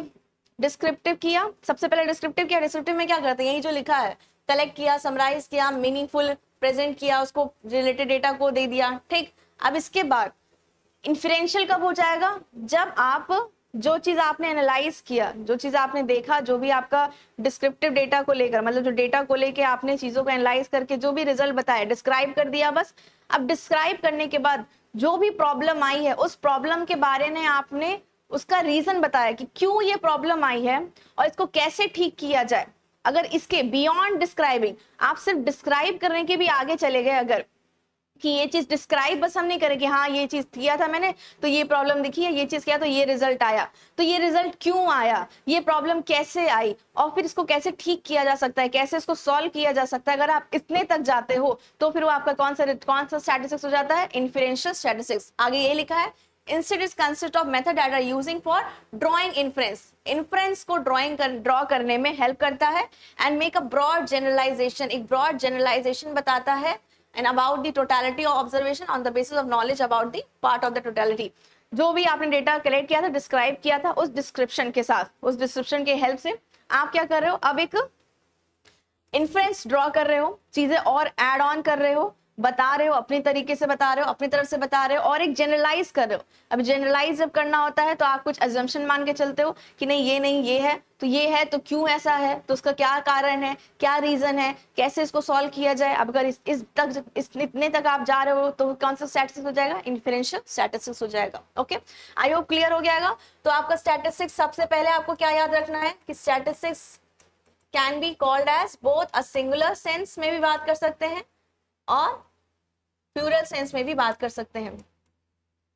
डिस्क्रिप्टिव किया, सबसे पहले डिस्क्रिप्टिव किया, डिस्क्रिप्टिव में क्या करते हैं, यही जो लिखा है, कलेक्ट किया, समराइज किया, मीनिंगफुल प्रेजेंट किया, उसको रिलेटेड डेटा को दे दिया, ठीक। अब इसके बाद इन्फ्रेंशियल कब हो जाएगा, जब आप जो चीज आपने एनालाइज किया, जो चीज आपने देखा, जो भी आपका डिस्क्रिप्टिव डेटा को लेकर, मतलब जो डेटा को लेकर आपने चीजों को एनालाइज करके जो भी रिजल्ट बताया, डिस्क्राइब कर दिया बस। अब डिस्क्राइब करने के बाद जो भी प्रॉब्लम आई है, उस प्रॉब्लम के बारे में आपने उसका रीजन बताया कि क्यों ये प्रॉब्लम आई है और इसको कैसे ठीक किया जाए। अगर इसके बियॉन्ड डिस्क्राइबिंग, आप सिर्फ डिस्क्राइब करने के भी आगे चले गए, अगर कि ये चीज डिस्क्राइब बस हम नहीं करें कि हाँ ये चीज किया था मैंने तो ये प्रॉब्लम दिखी है, ये चीज किया तो ये रिजल्ट आया, तो ये रिजल्ट क्यों आया, ये प्रॉब्लम कैसे आई, और फिर इसको कैसे ठीक किया जा सकता है, कैसे इसको सॉल्व किया जा सकता है, अगर आप इतने तक जाते हो तो फिर वो आपका कौन सा स्टैटिस्टिक्स हो जाता है, इन्फेरेंशियल स्टैटिस्टिक्स। आगे ये लिखा है, Instead is consist of method that are using for drawing inference। inference को ड्रॉ करने में हेल्प करता है, and make a broad generalization, एक broad generalization बताता है, and about the totality of observation on the basis of knowledge about the part of the totality। जो भी आपने डेटा कलेक्ट किया था, डिस्क्राइब किया था, उस डिस्क्रिप्शन के साथ, उस डिस्क्रिप्शन के हेल्प से आप क्या कर रहे हो, अब एक इन्फ्रेंस ड्रॉ कर रहे हो, चीजें और ऐड ऑन कर रहे हो, बता रहे हो, अपनी तरीके से बता रहे हो, अपनी तरफ से बता रहे हो, और एक जनरलाइज कर रहे हो। अब जनरलाइज जब करना होता है तो आप कुछ अजम्पशन मान के चलते हो कि नहीं ये है, तो ये है तो क्यों ऐसा है, तो उसका क्या कारण है, क्या रीजन है, कैसे इसको सॉल्व किया जाए। अब अगर इतने तक आप जा रहे हो तो कौन सा स्टैटिस्टिक्स हो जाएगा, इन्फेरेंशियल स्टैटिस्टिक्स हो जाएगा। ओके, आई होप क्लियर हो गया। तो आपका स्टैटिस्टिक्स, सबसे पहले आपको क्या याद रखना है कि statistics can be called as both a singular sense में भी बात कर सकते हैं और प्लूरल सेंस में भी बात कर सकते हैं,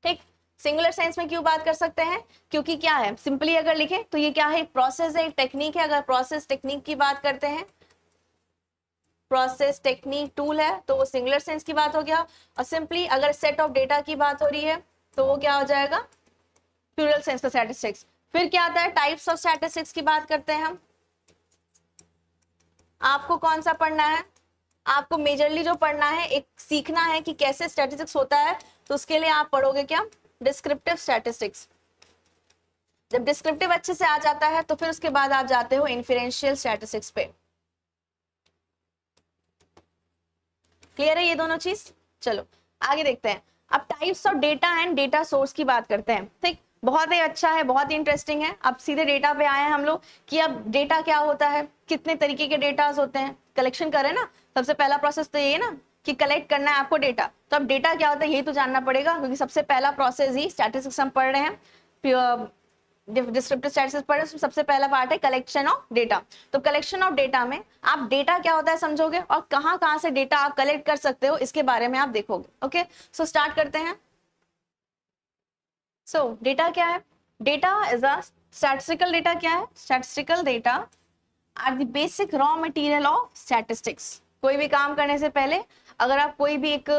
ठीक। सिंगुलर सेंस में क्यों बात कर सकते हैं, क्योंकि क्या है, सिंपली अगर लिखे तो ये क्या है, एक प्रोसेस है, एक टेक्निक है। अगर प्रोसेस टेक्निक की बात करते हैं, प्रोसेस टेक्निक टूल है, तो वो सिंगुलर सेंस की बात हो गया। और सिंपली अगर सेट ऑफ डेटा की बात हो रही है तो वो क्या हो जाएगा, प्लूरल सेंस का स्टैटिस्टिक्स। फिर क्या आता है, टाइप्स ऑफ स्टैटिस्टिक्स की बात करते हैं हम। आपको कौन सा पढ़ना है, आपको मेजरली जो पढ़ना है, एक सीखना है कि कैसे स्टैटिस्टिक्स होता है, तो उसके लिए आप पढ़ोगे क्या, डिस्क्रिप्टिव स्टैटिस्टिक्स। जब डिस्क्रिप्टिव अच्छे से आ जाता है तो फिर उसके बाद आप जाते हो इन्फेरेंशियल स्टैटिस्टिक्स पे। क्लियर है ये दोनों चीज। चलो आगे देखते हैं। अब types of data and data source की बात करते हैं, ठीक। बहुत ही अच्छा है, बहुत ही इंटरेस्टिंग है। अब सीधे डेटा पे आए हैं हम लोग कि अब डेटा क्या होता है, कितने तरीके के डेटा होते हैं, कलेक्शन करें ना। सबसे पहला प्रोसेस तो ये है ना कि कलेक्ट करना है आपको डेटा। तो अब डेटा क्या होता है यही तो जानना पड़ेगा, क्योंकि सबसे पहला प्रोसेस ही स्टैटिस्टिक्स हम पढ़ रहे हैं, डिस्क्रिप्टिव स्टैटिस्टिक्स पढ़ रहे हैं, सबसे पहला पार्ट है कलेक्शन ऑफ डेटा। तो कलेक्शन ऑफ डेटा में आप डेटा क्या होता है समझोगे और कहाँ कहाँ से डेटा आप कलेक्ट कर सकते हो इसके बारे में आप देखोगे। ओके, सो स्टार्ट करते हैं। सो डेटा क्या है, data is a statistical data. क्या है, statistical data are the basic raw material of statistics. कोई भी काम करने से पहले अगर आप कोई भी एक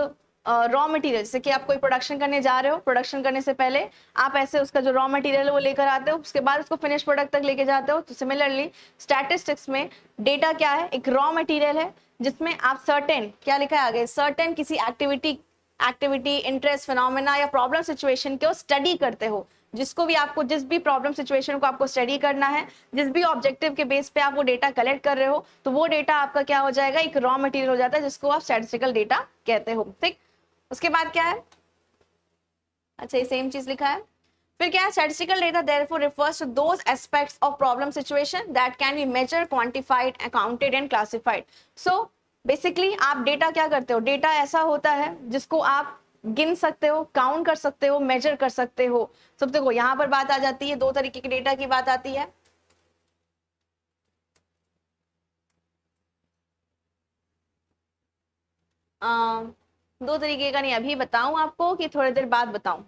रॉ मटेरियल, जैसे कि आप कोई प्रोडक्शन करने जा रहे हो, प्रोडक्शन करने से पहले आप ऐसे उसका जो रॉ मटेरियल है वो लेकर आते हो, उसके बाद उसको फिनिश प्रोडक्ट तक लेके जाते हो। तो सिमिलरली स्टैटिस्टिक्स में डेटा क्या है, एक रॉ मटेरियल है जिसमें आप सर्टेन, क्या लिखा है आगे, सर्टेन किसी एक्टिविटी इंटरेस्ट फिनोमेना या प्रॉब्लम सिचुएशन को स्टडी करते हो, जिसको भी आपको, जिस भी प्रॉब्लम सिचुएशन को आपको स्टडी करना है, जिस भी ऑब्जेक्टिव के बेस पे आप वो डेटा कलेक्ट कर रहे हो, तो वो डेटा आपका क्या हो जाएगा, एक रॉ मटेरियल हो जाता है जिसको आप स्टैटिस्टिकल डेटा कहते हो। ठीक, उसके बाद क्या है, अच्छा ये सेम चीज लिखा है, फिर क्या है, statistical data therefore refers to those aspects of problem situation that can be measured, quantified, accounted and classified. So basically आप डेटा क्या करते हो, डेटा ऐसा होता है जिसको आप गिन सकते हो, काउंट कर सकते हो, मेजर कर सकते हो। सब देखो यहाँ पर बात आ जाती है, दो तरीके के डेटा की बात आती है। दो तरीके का नहीं, अभी बताऊं आपको कि थोड़ी देर बाद बताऊं?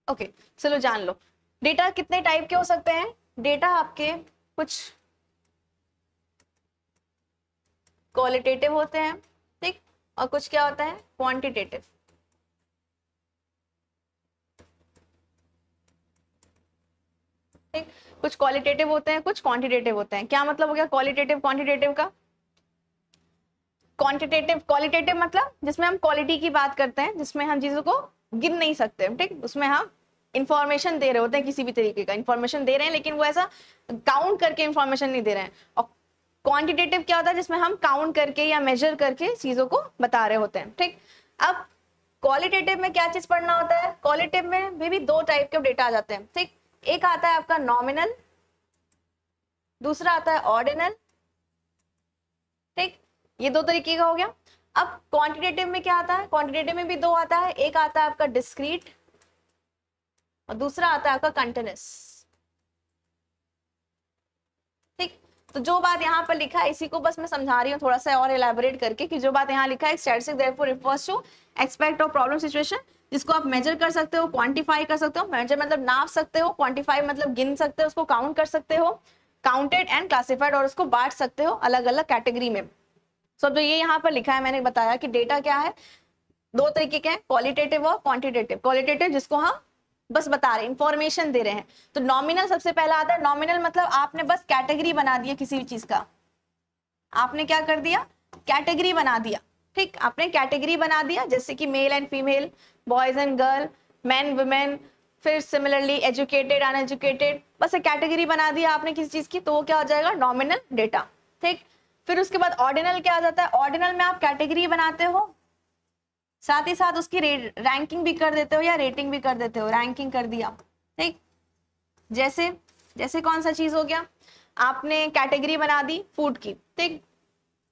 ओके, चलो जान लो। डेटा कितने टाइप के हो सकते हैं, डेटा आपके कुछ क्वालिटेटिव होते हैं, ठीक, और कुछ क्या होता है, क्वांटिटेटिव। ठीक, कुछ क्वालिटेटिव होते हैं, कुछ क्वांटिटेटिव होते हैं। क्या मतलब हो गया क्वालिटेटिव क्वांटिटेटिव का? क्वालिटेटिव मतलब जिसमें हम क्वालिटी की बात करते हैं, जिसमें हम चीजों को गिन नहीं सकते, ठीक, उसमें हम इंफॉर्मेशन दे रहे होते हैं, किसी भी तरीके का इंफॉर्मेशन दे रहे हैं, लेकिन वो ऐसा काउंट करके इंफॉर्मेशन नहीं दे रहे हैं। और क्वांटिटेटिव क्या होता है, जिसमें हम काउंट करके या मेजर करके चीजों को बता रहे होते हैं। ठीक, अब क्वालिटेटिव में क्या चीज पढ़ना होता है, क्वालिटेटिव में भी दो टाइप के डेटा आ जाते हैं। ठीक, एक आता है आपका नॉमिनल, दूसरा आता है ऑर्डिनल। ठीक, ये दो तरीके का हो गया। अब क्वांटिटेटिव में क्या आता है, क्वांटिटेटिव में भी दो आता है, एक आता है आपका डिस्क्रीट और दूसरा आता है आपका कंटिन्यूअस। ठीक, तो जो बात यहाँ पर लिखा है इसी को बस मैं समझा रही हूँ थोड़ा सा और एलैबोरेट करके, कि जो बात यहाँ लिखा है, statistics therefore refers to aspect of problem situation, जिसको आप मेजर कर सकते हो, क्वांटिफाई कर सकते हो। मेजर मतलब नाप सकते हो, क्वांटिफाई मतलब गिन सकते हो, उसको काउंट कर सकते हो, काउंटेड एंड क्लासिफाइड, और उसको बांट सकते हो अलग अलग कैटेगरी में। सो जो ये यहाँ पर लिखा है, मैंने बताया कि डेटा क्या है, दो तरीके के हैं, क्वालिटेटिव और क्वांटिटेटिव। क्वालिटेटिव जिसको हम बस बता रहे हैं, इंफॉर्मेशन दे रहे हैं। तो नॉमिनल सबसे पहला आता है। नॉमिनल मतलब आपने बस कैटेगरी बना दिया किसी भी चीज का, आपने क्या कर दिया, कैटेगरी बना दिया। ठीक, आपने कैटेगरी बना दिया, जैसे कि male and female, boys and girl, man women, फिर सिमिलरली एजुकेटेड अनएजुकेटेड, बस एक कैटेगरी बना दिया आपने किसी चीज की, तो वो क्या हो जाएगा, नॉमिनल डेटा। ठीक, फिर उसके बाद ऑर्डिनल क्या आ जाता है, ऑर्डिनल में आप कैटेगरी बनाते हो, साथ ही साथ उसकी रैंकिंग भी कर देते हो या रेटिंग भी कर देते हो, रैंकिंग कर दिया। ठीक, जैसे जैसे कौन सा चीज हो गया, आपने कैटेगरी बना दी फूड की, ठीक,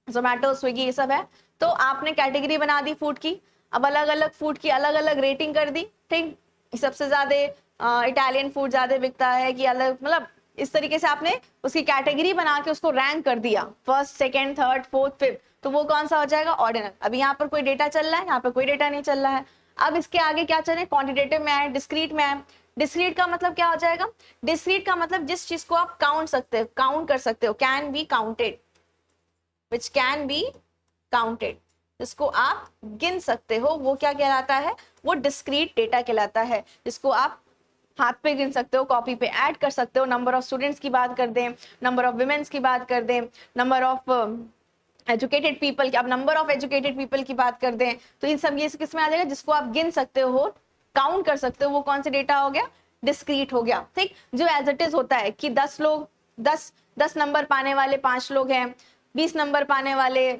जोमेटो स्विगी ये सब है, तो आपने कैटेगरी बना दी फूड की। अब अलग अलग फूड की अलग अलग रेटिंग कर दी। ठीक, सबसे ज्यादा इटालियन फूड ज्यादा बिकता है कि अलग, मतलब इस तरीके से आपने उसकी कैटेगरी बना के उसको रैंक कर दिया, first second third fourth fifth, तो वो कौन सा हो जाएगा, ऑर्डिनल। अभी यहाँ पर कोई डेटा चल रहा है, यहाँ पर कोई डेटा नहीं चल रहा है। अब इसके आगे क्या चल रहा है, क्वांटिटेटिव में आए, डिस्क्रीट में आए। डिस्क्रीट का मतलब क्या हो जाएगा, डिस्क्रीट का मतलब जिस चीज को आप काउंट सकते हो, काउंट कर सकते हो, can be counted, which can be counted, जिसको आप गिन सकते हो, वो क्या कहलाता है, वो डिस्क्रीट डेटा कहलाता है, जिसको आप हाथ पे गिन सकते हो, कॉपी पे ऐड कर सकते हो। नंबर ऑफ स्टूडेंट्स की बात कर दें, नंबर ऑफ वुमेन्स की बात कर दें, नंबर ऑफ एजुकेटेड पीपल की, अब नंबर ऑफ एजुकेटेड पीपल की बात कर दें, तो इन सब ये किस में आ जाएगा, जिसको आप गिन सकते हो, काउंट कर सकते हो, वो कौन सा डेटा हो गया, डिस्क्रीट हो गया। ठीक, जो एज इट इज होता है कि 10 लोग 10 नंबर पाने वाले 5 लोग हैं, 20 नंबर पाने वाले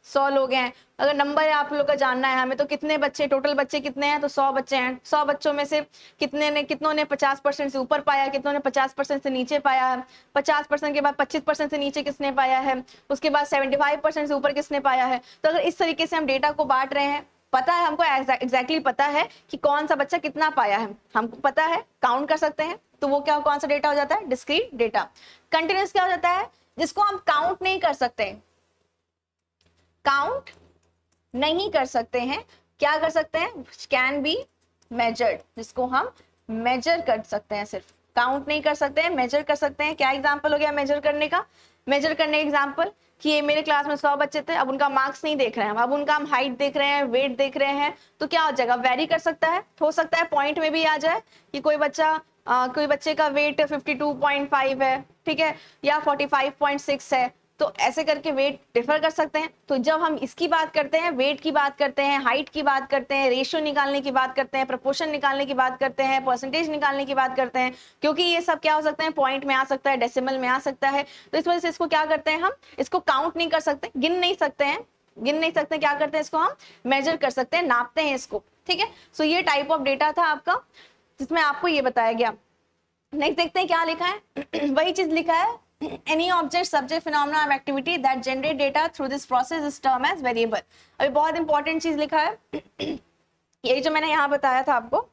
100 लोग हैं। अगर नंबर आप लोग का जानना है हमें, तो कितने बच्चे, टोटल बच्चे कितने हैं, तो 100 बच्चे हैं। 100 बच्चों में से कितनों ने 50% से ऊपर पाया, कितनों ने 50% से नीचे पाया है, 50% के बाद 25% से नीचे किसने पाया है, उसके बाद 75% से ऊपर किसने पाया है। तो अगर इस तरीके से हम डेटा को बांट रहे हैं, पता है हमको एग्जैक्टली पता है कि कौन सा बच्चा कितना पाया है, हमको पता है, काउंट कर सकते हैं, तो वो क्या, कौन सा डेटा हो जाता है, डिस्क्रीट डेटा। कंटिन्यूअस क्या हो जाता है, जिसको हम काउंट नहीं कर सकते, काउंट नहीं कर सकते हैं, क्या कर सकते हैं, कैन बी मेजर्ड, जिसको हम मेजर कर सकते हैं, सिर्फ काउंट नहीं कर सकते हैं, मेजर कर सकते हैं। क्या एग्जांपल हो गया मेजर करने का, मेजर करने का एग्जाम्पल कि ये मेरे क्लास में 100 बच्चे थे, अब उनका मार्क्स नहीं देख रहे हैं, अब उनका हम हाइट देख रहे हैं, वेट देख रहे हैं, तो क्या हो जाएगा, वेरी कर सकता है, हो सकता है पॉइंट में भी आ जाए कि कोई बच्चे का वेट 52.5 है, ठीक है, या 45.6 है, तो ऐसे करके वेट डिफर कर सकते हैं। तो जब हम इसकी बात करते हैं, वेट की बात करते हैं, हाइट की बात करते हैं, रेशियो निकालने की बात करते हैं, प्रपोर्शन निकालने की बात करते हैं, परसेंटेज निकालने की बात करते हैं, क्योंकि ये सब क्या हो सकते हैं, पॉइंट में आ सकता है, डेसिमल में आ सकता है, तो इस वजह से इसको क्या करते हैं, हम इसको काउंट नहीं कर सकते, गिन नहीं सकते, क्या करते हैं, इसको हम मेजर कर सकते हैं, नापते हैं इसको, ठीक है। सो ये टाइप ऑफ डेटा था आपका जिसमें आपको ये बताया गया। नेक्स्ट देखते हैं क्या लिखा है। वही चीज लिखा है, any object subject phenomena or activity that generate data through this process is termed as variable। अभी बहुत इंपॉर्टेंट चीज लिखा है, यही जो मैंने यहाँ बताया था आपको,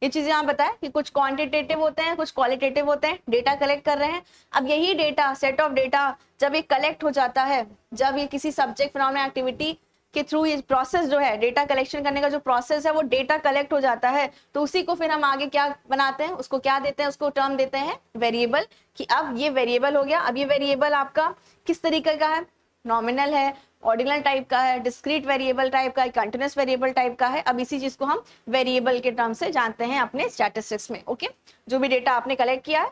ये चीज यहाँ बताया कि कुछ क्वांटिटेटिव होते हैं, कुछ क्वालिटेटिव होते हैं, डेटा कलेक्ट कर रहे हैं। अब यही डेटा, सेट ऑफ डेटा जब ये कलेक्ट हो जाता है, जब ये किसी सब्जेक्ट फिनोमेना एक्टिविटी के थ्रू ये प्रोसेस जो है, डेटा कलेक्शन करने का जो प्रोसेस है, वो डेटा कलेक्ट हो जाता है, तो उसी को फिर हम आगे क्या बनाते हैं, उसको क्या देते हैं, उसको टर्म देते हैं वेरिएबल, कि अब ये वेरिएबल हो गया। अब ये वेरिएबल आपका किस तरीके का है, नॉमिनल है, ऑर्डिनल टाइप का है, डिस्क्रीट वेरिएबल टाइप का है, कंटिन्यूअस वेरिएबल टाइप का है। अब इसी चीज को हम वेरिएबल के टर्म से जानते हैं अपने स्टैटिस्टिक्स में, ओके, जो भी डेटा आपने कलेक्ट किया है।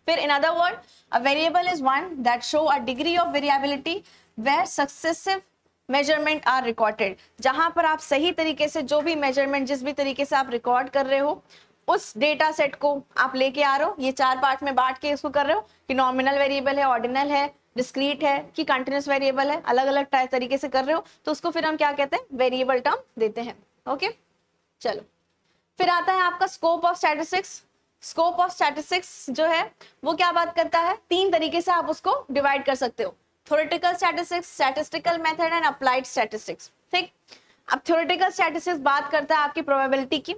फिर in other word, a variable is one that show a degree of variability where successive measurement are recorded. जहां पर आप सही तरीके से जो भी मेजरमेंट, जिस भी तरीके से आप रिकॉर्ड कर रहे हो, उस डेटा सेट को आप लेके आ रहे हो, ये 4 पार्ट में बांट के इसको कर रहे हो कि नॉमिनल वेरिएबल है, ऑर्डिनल है, डिस्क्रीट है, कि कंटिन्यूअस वेरिएबल है, अलग अलग तरीके से कर रहे हो, तो उसको फिर हम क्या कहते हैं, वेरिएबल टर्म देते हैं, ओके। चलो, फिर आता है आपका scope of statistics. Scope of statistics जो है वो क्या बात करता है, 3 तरीके से आप उसको डिवाइड कर सकते हो, theoretical statistics, statistical method and applied statistics, ठीक। अब थ्योरेटिकल स्टैटिस्टिक्स बात करता है आपकी प्रोबेबिलिटी की,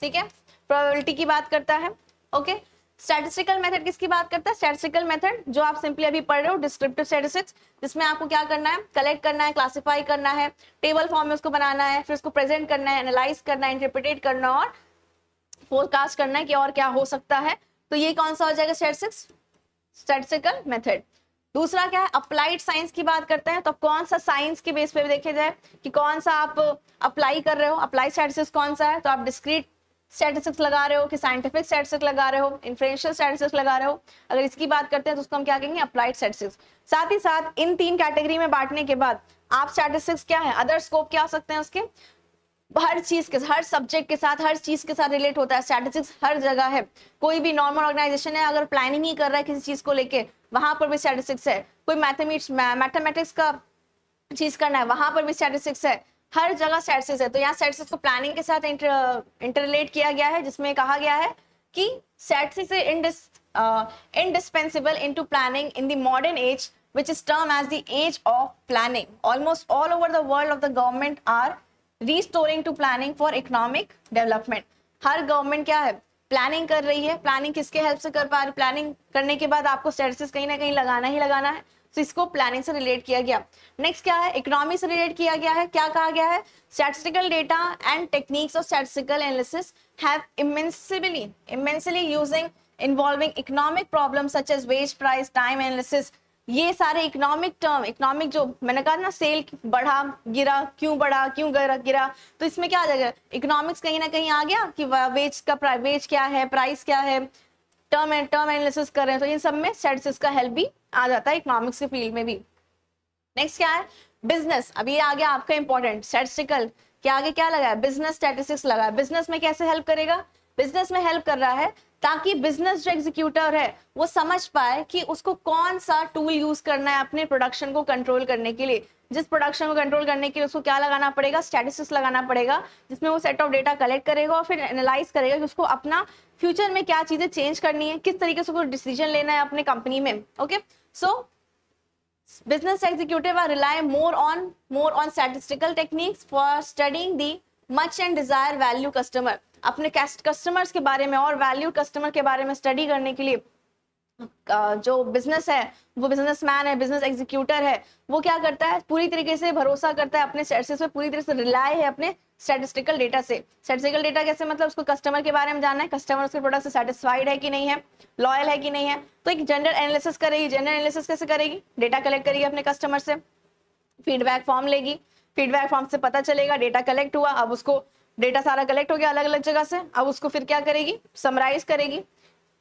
ठीक है, प्रोबेबिलिटी की बात करता है, ओके। स्टैटिस्टिकल मेथड किसकी बात करता है, स्टैटिस्टिकल मेथड जो आप सिंपली अभी पढ़ रहे हो, डिस्क्रिप्टिव स्टैटिस्टिक्स, जिसमें आपको क्या करना है, कलेक्ट करना है, क्लासिफाई करना है, टेबल फॉर्म में उसको बनाना है, फिर उसको प्रेजेंट करना है, एनालाइज करना है, इंटरप्रिटेट करना और फोरकास्ट करना है कि और क्या हो सकता है। तो ये कौन सा हो जाएगा, स्टैटिस्टिकल मेथड। दूसरा क्या है, अप्लाइड साइंस की बात करते हैं, तो कौन सा साइंस के बेस पे देखे जाए कि कौन सा आप अप्लाई कर रहे हो, अप्लाइड स्टैटिस्टिक्स कौन सा है, तो आप डिस्क्रीट स्टैटिस्टिक्स लगा रहे हो कि साइंटिफिक स्टैटिस्टिक्स लगा रहे हो, इन्फ्रेंशियल स्टैटिस्टिक्स लगा रहे हो। अगर इसकी बात करते हैं तो उसको हम क्या कहेंगे, अप्लाइड स्टैटिस्टिक्स। साथ ही साथ इन 3 कैटेगरी में बांटने के बाद आप स्टैटिस्टिक्स क्या है, अदर स्कोप क्या हो सकते हैं उसके, हर चीज के, हर सब्जेक्ट के साथ, हर चीज के साथ रिलेट होता है स्टैटिस्टिक्स, हर जगह है। कोई भी नॉर्मल ऑर्गेनाइजेशन है, अगर प्लानिंग ही कर रहा है किसी चीज को लेके, वहां पर भी स्टैटिस्टिक्स है। कोई मैथमेटिक्स का चीज करना है, वहां पर भी स्टैटिस्टिक्स है, हर जगह स्टैटिस्टिक्स है। तो यहाँ स्टैटिस्टिक्स को प्लानिंग के साथ इंटरलेट किया गया है, जिसमें कहा गया है कि statistics is indispensable into planning in the modern age, which is termed as the age of planning. Almost all over the world of the government are restoring to planning for economic development. Her government क्या है, planning कर रही है। Planning किसके help से कर पा रही है, प्लानिंग करने के बाद आपको स्टैटिस्टिक्स कहीं ना कहीं लगाना ही लगाना है, तो इसको प्लानिंग से रिलेट किया गया। नेक्स्ट क्या है, इकोनॉमी से रिलेट किया गया है। क्या कहा गया है, statistical data and techniques of statistical analysis have immensely using involving economic problems such as wage, price, time analysis। ये सारे इकोनॉमिक टर्म, इकोनॉमिक जो मैंने कहा ना, सेल बढ़ा गिरा, क्यों बढ़ा क्यों गिरा, तो इसमें क्या आ जाएगा, इकोनॉमिक्स कहीं ना कहीं आ गया कि वेज क्या है, प्राइस क्या है, टर्म एनालिसिस कर रहे हैं, तो इन सब में स्टैटिस्टिक्स का हेल्प भी आ जाता है इकोनॉमिक्स के फील्ड में भी। नेक्स्ट क्या है, बिजनेस। अभी आ गया आपका इंपॉर्टेंट, स्टैटिस्टिकल के आगे क्या लगा है, बिजनेस स्टैटिस्टिक्स लगा है। बिजनेस में कैसे हेल्प करेगा, बिजनेस में हेल्प कर रहा है ताकि बिजनेस जो एग्जीक्यूटर है वो समझ पाए कि उसको कौन सा टूल यूज करना है अपने प्रोडक्शन को कंट्रोल करने के लिए। जिस प्रोडक्शन को कंट्रोल करने के लिए उसको क्या लगाना पड़ेगा, स्टैटिस्टिक्स लगाना पड़ेगा, जिसमें वो सेट ऑफ डेटा कलेक्ट करेगा और फिर एनालाइज करेगा कि उसको अपना फ्यूचर में क्या चीजें चेंज करनी है, किस तरीके से उसको डिसीजन लेना है अपने कंपनी में। Okay, so business executive are rely more on statistical techniques for studying the much and desired value customer। अपने कस्टमर्स के बारे में और वैल्यू कस्टमर के बारे में स्टडी करने के लिए जो बिजनेस है, वो बिजनेसमैन है, बिजनेस एग्जीक्यूटर है, वो क्या करता है, पूरी तरीके से भरोसा करता है अपने स्टैटिस्टिक्स पे, पूरी तरह से रिलाय है अपने स्टैटिस्टिकल डेटा से। स्टैटिस्टिकल डेटा कैसे, मतलब उसको कस्टमर के बारे में जानना है, कस्टमर उसके प्रोडक्ट से सेटिस्फाइड है कि नहीं है, लॉयल है कि नहीं है, तो एक जनरल एनालिसिस करेगी। जनरल एनालिसिस कैसे करेगी, डेटा कलेक्ट करेगी अपने कस्टमर से, फीडबैक फॉर्म लेगी, फीडबैक फॉर्म से पता चलेगा डेटा कलेक्ट हुआ, अब उसको डेटा सारा कलेक्ट हो गया अलग अलग जगह से, अब उसको फिर क्या करेगी, समराइज करेगी,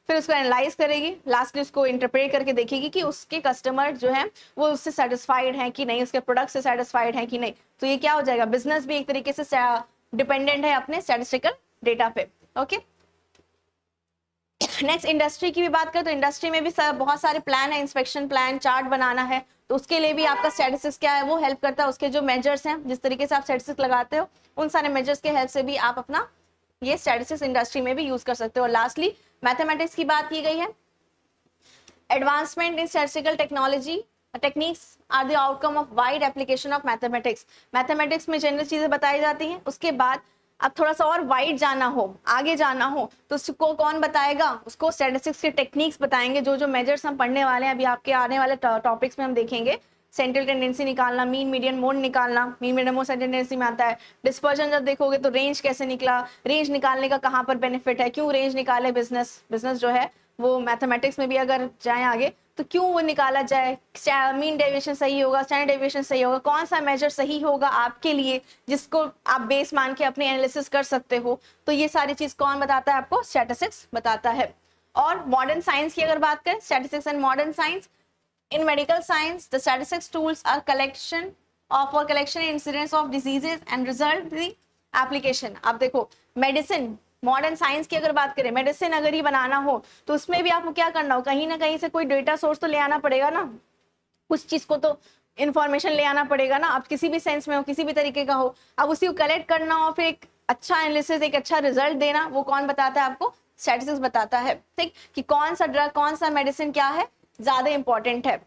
फिर उसको एनालाइज करेगी, लास्टली उसको इंटरप्रेट करके देखेगी कि उसके कस्टमर जो है वो उससे सेटिस्फाइड हैं कि नहीं, उसके प्रोडक्ट से सेटिस्फाइड हैं कि नहीं। तो ये क्या हो जाएगा, बिजनेस भी एक तरीके से डिपेंडेंट है अपने स्टैटिस्टिकल डेटा पे। ओके, नेक्स्ट इंडस्ट्री की भी बात करें तो इंडस्ट्री में भी बहुत सारे प्लान है, इंस्पेक्शन प्लान, चार्ट बनाना है, तो उसके लिए भी आपका स्टैटिस्टिक्स क्या है वो हेल्प करता है। उसके जो मेजर्स हैं, जिस तरीके से आप स्टैटिस्टिक्स लगाते हो, उन सारे मेजर्स के हेल्प से भी आप अपना ये स्टैटिस्टिक्स इंडस्ट्री में भी यूज कर सकते हो। और लास्टली मैथमेटिक्स की बात की गई है, advancement in statistical technology techniques are the outcome of wide application of mathematics. Mathematics में जनरल चीजें बताई जाती हैं, उसके बाद अब थोड़ा सा और वाइड जाना हो, आगे जाना हो, तो उसको कौन बताएगा, उसको स्टैटिस्टिक्स के टेक्निक्स बताएंगे। जो जो मेजर्स हम पढ़ने वाले हैं अभी आपके आने वाले टॉपिक्स में हम देखेंगे, सेंट्रल टेंडेंसी निकालना, मीन मीडियन मोड निकालना, mean median mode central tendency में आता है। डिस्पर्जन जब देखोगे तो रेंज कैसे निकला, रेंज निकालने का कहाँ पर बेनिफिट है, क्यों रेंज निकाले बिजनेस जो है वो मैथमेटिक्स में भी अगर जाए आगे तो क्यों वो निकाला जाए, मीन डेविएशन सही होगा, स्टैंडर्ड डेविएशन सही होगा, कौन सा मेजर सही होगा आपके लिए जिसको आप बेस मान के अपने एनालिसिस कर सकते हो। तो ये सारी चीज कौन बताता है आपको, स्टैटिस्टिक्स बताता है। और मॉडर्न साइंस की अगर बात करें, statistics and modern science, in medical science the statistics tools are collection and incidence of diseases and result the application। आप देखो मेडिसिन, मॉडर्न साइंस की अगर बात करें, मेडिसिन अगर ही बनाना हो तो उसमें भी आपको क्या करना हो, कहीं ना कहीं से कोई डेटा सोर्स तो ले आना पड़ेगा ना, कुछ चीज को तो इंफॉर्मेशन ले आना पड़ेगा ना, आप किसी भी सेंस में हो, किसी भी तरीके का हो, अब उसी को कलेक्ट करना हो, फिर एक अच्छा एनालिसिस, एक अच्छा रिजल्ट देना, वो कौन बताता है आपको, स्टैटिस्टिक्स बताता है। ठीक, कि कौन सा ड्रग, कौन सा मेडिसिन क्या है ज्यादा इंपॉर्टेंट है।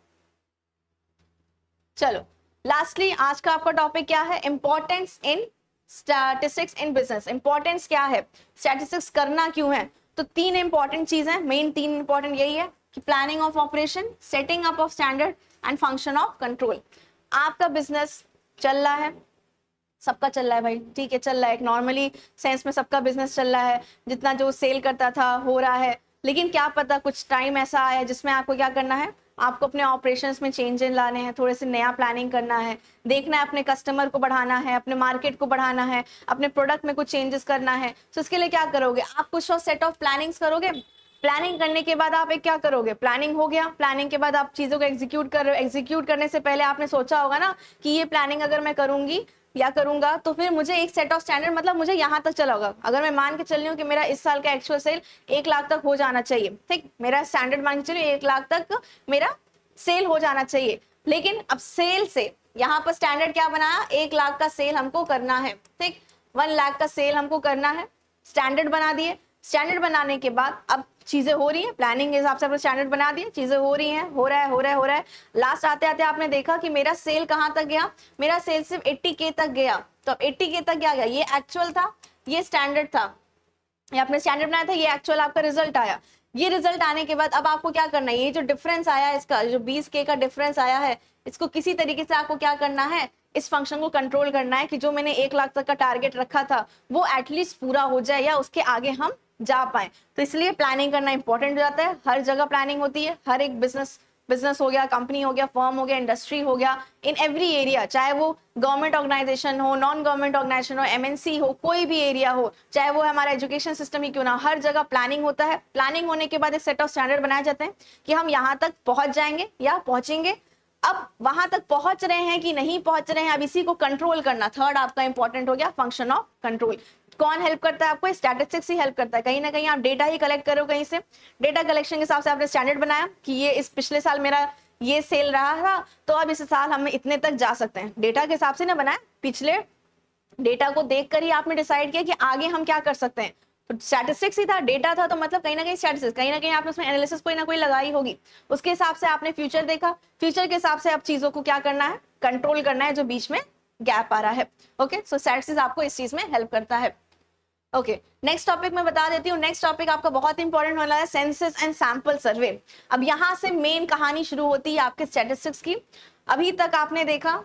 चलो लास्टली आज का आपका टॉपिक क्या है, importance in statistics in business. Importance क्या है, स्टैटिस्टिक्स करना क्यों है, तो तीन इंपॉर्टेंट चीजें, मेन तीन इंपॉर्टेंट यही है कि planning of operation, setting up of standard and function of control. आपका बिजनेस चल रहा है, सबका चल रहा है भाई, ठीक है चल रहा है, एक नॉर्मली सेंस में सबका बिजनेस चल रहा है, जितना जो सेल करता था हो रहा है, लेकिन क्या पता कुछ टाइम ऐसा आया जिसमें आपको क्या करना है, आपको अपने ऑपरेशंस में चेंज लाने हैं, थोड़े से नया प्लानिंग करना है, देखना है अपने कस्टमर को बढ़ाना है, अपने मार्केट को बढ़ाना है, अपने प्रोडक्ट में कुछ चेंजेस करना है। तो इसके लिए क्या करोगे, आप कुछ और सेट ऑफ प्लानिंग्स करोगे। प्लानिंग करने के बाद आप एक क्या करोगे, प्लानिंग हो गया, प्लानिंग के बाद आप चीजों को एग्जीक्यूट कर रहे हो। एग्जीक्यूट करने से पहले आपने सोचा होगा ना कि ये प्लानिंग अगर मैं करूंगी या करूंगा तो फिर मुझे एक सेट ऑफ स्टैंडर्ड, मतलब मुझे यहाँ तक चला होगा। अगर मैं मान के चल रही हूँ कि मेरा इस साल का एक्चुअल सेल 1 लाख तक हो जाना चाहिए, ठीक, मेरा स्टैंडर्ड मान के चलिए 1 लाख तक मेरा सेल हो जाना चाहिए, लेकिन अब सेल से यहाँ पर स्टैंडर्ड क्या बनाया, 1 लाख का सेल हमको करना है, ठीक, 1 लाख का सेल हमको करना है, स्टैंडर्ड बना दिए। स्टैंडर्ड बनाने के बाद अब चीजें हो रही है, प्लानिंग के हिसाब से आपने स्टैंडर्ड बना दिए, चीजें हो रही हैं, हो रहा है। लास्ट आते आते आपने देखा कि मेरा सेल कहाँ तक गया, मेरा सेल सिर्फ 80K तक गया। तो अब 80K तक क्या गया, ये एक्चुअल था, ये स्टैंडर्ड था, ये आपने स्टैंडर्ड बनाया था, ये एक्चुअल आपका रिजल्ट आया। ये रिजल्ट आने के बाद अब आपको क्या करना है, ये जो डिफरेंस आया है, इसका जो 20K का डिफरेंस आया है, इसको किसी तरीके से आपको क्या करना है, इस फंक्शन को कंट्रोल करना है कि जो मैंने 1 लाख तक का टारगेट रखा था वो एटलीस्ट पूरा हो जाए या उसके आगे हम जा पाए। तो इसलिए प्लानिंग करना इंपॉर्टेंट हो जाता है। हर जगह प्लानिंग होती है, हर एक बिजनेस हो गया, कंपनी हो गया, फर्म हो गया, इंडस्ट्री हो गया, इन एवरी एरिया, चाहे वो गवर्नमेंट ऑर्गेनाइजेशन हो, नॉन गवर्नमेंट ऑर्गेनाइजेशन हो, एमएनसी हो, कोई भी एरिया हो, चाहे वो हमारा एजुकेशन सिस्टम ही क्यों ना, हर जगह प्लानिंग होता है। प्लानिंग होने के बाद एक सेट ऑफ स्टैंडर्ड बनाए जाते हैं कि हम यहाँ तक पहुंच जाएंगे या पहुंचेंगे। अब वहां तक पहुंच रहे हैं कि नहीं पहुंच रहे हैं, अब इसी को कंट्रोल करना, थर्ड आपका इंपॉर्टेंट हो गया, फंक्शन ऑफ कंट्रोल। कौन हेल्प करता है आपको, स्टैटिस्टिक्स ही हेल्प करता है। कहीं ना कहीं आप डेटा ही कलेक्ट करो, कहीं से डेटा कलेक्शन के हिसाब से आपने स्टैंडर्ड बनाया कि ये इस पिछले साल मेरा ये सेल रहा था, तो अब इस साल हम इतने तक जा सकते हैं। डेटा के हिसाब से ना बनाया, पिछले डेटा को देखकर ही आपने डिसाइड किया कि आगे हम क्या कर सकते हैं। तो स्टैटिस्टिक्स ही था, डेटा था, तो मतलब कहीं ना कहीं स्टैटिस्टिक्स, कहीं ना कहीं आपने उसमें एनालिसिस कोई ना कोई लगाई होगी। उसके हिसाब से आपने फ्यूचर देखा, फ्यूचर के हिसाब से अब चीजों को क्या करना है, कंट्रोल करना है जो बीच में गैप आ रहा है। ओके, सो स्टैटिस्टिक्स आपको इस चीज में हेल्प करता है। ओके, नेक्स्ट टॉपिक मैं बता देती हूँ। नेक्स्ट टॉपिक आपका बहुत इंपॉर्टेंट वाला है, सेंसस एंड सैंपल सर्वे। अब यहाँ से मेन कहानी शुरू होती है आपके स्टैटिस्टिक्स की। अभी तक आपने देखा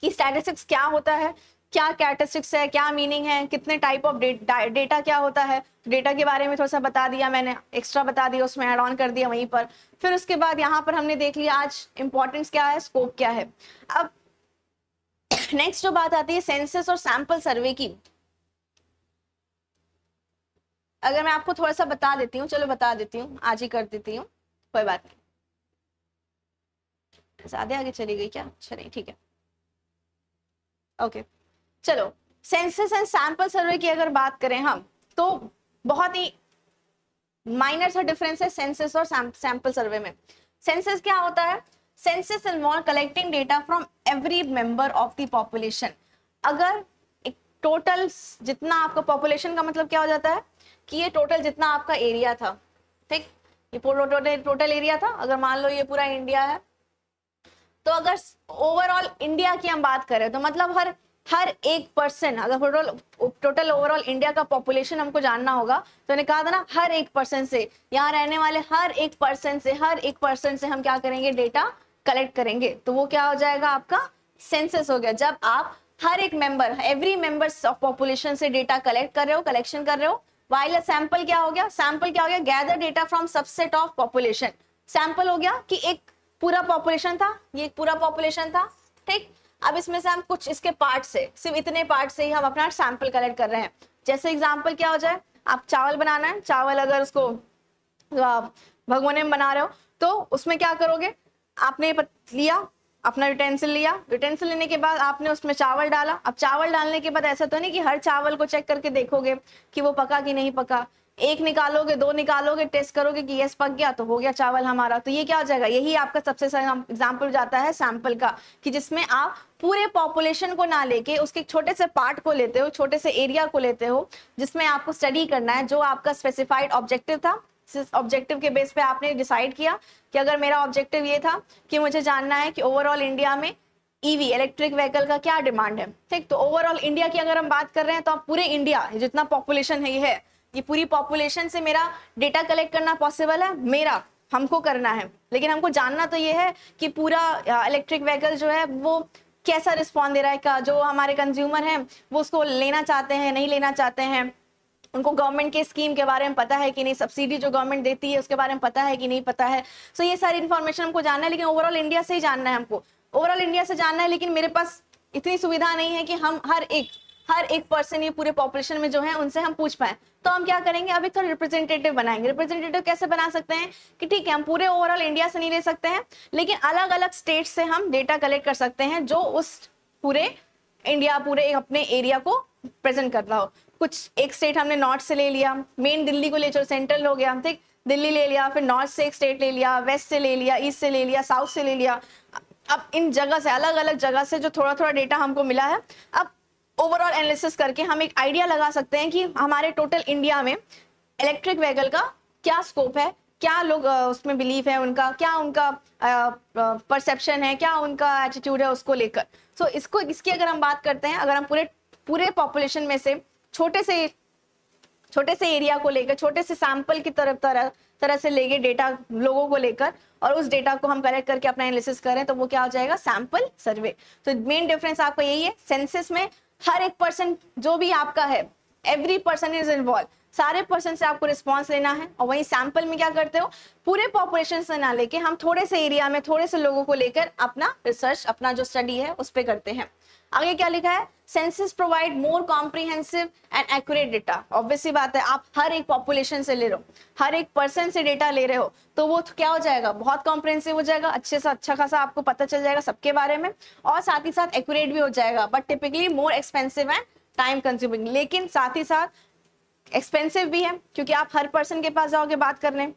कि स्टैटिस्टिक्स क्या होता है, क्या कैरेक्टरिस्टिक्स है, क्या मीनिंग है, कितने टाइप ऑफ डेटा क्या होता है। डेटा के बारे में थोड़ा सा बता दिया मैंने, एक्स्ट्रा बता दिया, उसमें ऐड ऑन कर दिया वहीं पर। फिर उसके बाद यहाँ पर हमने देख लिया आज इंपॉर्टेंस क्या है, स्कोप क्या है। अब नेक्स्ट जो बात आती है सेंसस और सैंपल सर्वे की, अगर मैं आपको थोड़ा सा बता देती हूँ, चलो बता देती हूँ, आज ही कर देती हूँ, कोई बात नहीं। ज्यादा आगे चली गई क्या? चलिए ठीक है, ओके। चलो, सेंसस एंड सैंपल सर्वे की अगर बात करें हम, तो बहुत ही माइनर सा डिफरेंस है सेंसस और सैंपल सर्वे में। सेंसस क्या होता है? Census involve collecting data from every member of the population. अगर एक टोटल जितना आपका पॉपुलेशन का मतलब क्या हो जाता है कि ये टोटल जितना आपका एरिया था, ठीक, ये टोटल एरिया था, अगर मान लो ये पूरा इंडिया है, तो अगर ओवरऑल इंडिया की हम बात करें तो मतलब हर एक पर्सन, अगर टोटल ओवरऑल इंडिया का पॉपुलेशन हमको जानना होगा तो मैंने कहा था ना, हर एक पर्सन से, यहाँ रहने वाले हर एक पर्सन से हम क्या करेंगे, डेटा कलेक्ट करेंगे। तो वो क्या हो जाएगा, आपका सेंसस हो गया। जब आप हर एक member, every members of population से डेटा कलेक्ट कर रहे हो, कलेक्शन कर रहे हो। वाइल सैंपल क्या हो गया? सैंपल क्या हो गया? Gather data from subset of population. Sample हो गया कि एक पूरा पॉपुलेशन था, ये एक पूरा पॉपुलेशन था, ठीक। अब इसमें से हम कुछ इसके पार्ट से, सिर्फ इतने पार्ट से ही हम अपना सैंपल कलेक्ट कर रहे हैं। जैसे एग्जांपल क्या हो जाए, आप चावल बनाना है, चावल अगर उसको भगोने में बना रहे हो तो उसमें क्या करोगे, आपने लिया अपना यूटेंसिल लिया, यूटेंसिल लेने के बाद आपने उसमें चावल डाला। अब चावल डालने के बाद ऐसा तो नहीं कि हर चावल को चेक करके देखोगे कि वो पका कि नहीं पका, एक निकालोगे, दो निकालोगे, टेस्ट करोगे कि यस पक गया तो हो गया चावल हमारा। तो ये क्या हो जाएगा, यही आपका सबसे एग्जाम्पल जाता है सैंपल का, कि जिसमें आप पूरे पॉपुलेशन को ना लेके उसके छोटे से पार्ट को लेते हो, छोटे से एरिया को लेते हो, जिसमें आपको स्टडी करना है, जो आपका स्पेसिफाइड ऑब्जेक्टिव था। इस ऑब्जेक्टिव के बेस पे आपने डिसाइड किया कि अगर मेरा ऑब्जेक्टिव ये था कि मुझे जानना है कि ओवरऑल इंडिया में ईवी इलेक्ट्रिक व्हीकल का क्या डिमांड है, ठीक। तो ओवरऑल इंडिया की अगर हम बात कर रहे हैं तो पूरे इंडिया जितना पॉपुलेशन है ये पूरी पॉपुलेशन से मेरा डेटा कलेक्ट करना पॉसिबल है, मेरा हमको करना है। लेकिन हमको जानना तो ये है कि पूरा इलेक्ट्रिक व्हीकल जो है वो कैसा रिस्पॉन्ड दे रहा है, का जो हमारे कंज्यूमर हैं वो उसको लेना चाहते हैं, नहीं लेना चाहते हैं, उनको गवर्नमेंट के स्कीम के बारे में पता है कि नहीं, सब्सिडी जो गवर्नमेंट देती है उसके बारे में पता है कि नहीं पता है। सो ये सारी इन्फॉर्मेशन हमको जानना है, लेकिन ओवरऑल इंडिया से ही जानना है, हमको ओवरऑल इंडिया से जानना है। लेकिन मेरे पास इतनी सुविधा नहीं है कि हम हर एक पर्सन ये पूरे पॉपुलेशन में जो है उनसे हम पूछ पाए। तो हम क्या करेंगे, अभी थोड़ा रिप्रेजेंटेटिव बनाएंगे। रिप्रेजेंटेटिव कैसे बना सकते हैं कि ठीक है, हम पूरे ओवरऑल इंडिया से नहीं ले सकते हैं, लेकिन अलग अलग स्टेट से हम डेटा कलेक्ट कर सकते हैं जो उस पूरे इंडिया, पूरे अपने एरिया को प्रेजेंट कर रहा हो। कुछ एक स्टेट हमने नॉर्थ से ले लिया, मेन दिल्ली को ले, चलो सेंट्रल हो गया, ठीक, दिल्ली ले लिया, फिर नॉर्थ से एक स्टेट ले लिया, वेस्ट से ले लिया, ईस्ट से ले लिया, साउथ से ले लिया। अब इन जगह से, अलग अलग जगह से जो थोड़ा थोड़ा डेटा हमको मिला है, अब ओवरऑल एनालिसिस करके हम एक आइडिया लगा सकते हैं कि हमारे टोटल इंडिया में इलेक्ट्रिक व्हीकल का क्या स्कोप है, क्या लोग उसमें बिलीव है, उनका क्या, उनका परसेप्शन है, क्या उनका एटीट्यूड है उसको लेकर। सो इसकी अगर हम बात करते हैं, अगर हम पूरे पॉपुलेशन में से छोटे से एरिया को लेकर, छोटे से सैंपल की तरह से लेके डेटा लोगों को लेकर, और उस डेटा को हम कलेक्ट करके अपना एनालिसिस करें, तो वो क्या हो जाएगा, सैंपल सर्वे। तो मेन डिफरेंस आपका यही है, सेंसस में हर एक पर्सन जो भी आपका है, एवरी पर्सन इज इन्वॉल्व, सारे पर्सन से आपको रिस्पॉन्स लेना है। और वहीं सैंपल में क्या करते हो, पूरे पॉपुलेशन से ना लेके हम थोड़े से एरिया में थोड़े से लोगों को लेकर अपना रिसर्च, अपना जो स्टडी है उस पर करते हैं। आगे क्या लिखा है, census provide more comprehensive and accurate data. Obviously बात है, आप हर एक पॉपुलेशन से ले रहे हो, हर एक पर्सन से डेटा ले रहे हो, तो वो क्या हो जाएगा, बहुत कॉम्प्रिहेंसिव हो जाएगा, अच्छे से अच्छा खासा आपको पता चल जाएगा सबके बारे में, और साथ ही साथ एक्यूरेट भी हो जाएगा, but typically more expensive and time consuming. लेकिन साथ ही साथ एक्सपेंसिव भी है, क्योंकि आप हर पर्सन के पास जाओगे बात करने,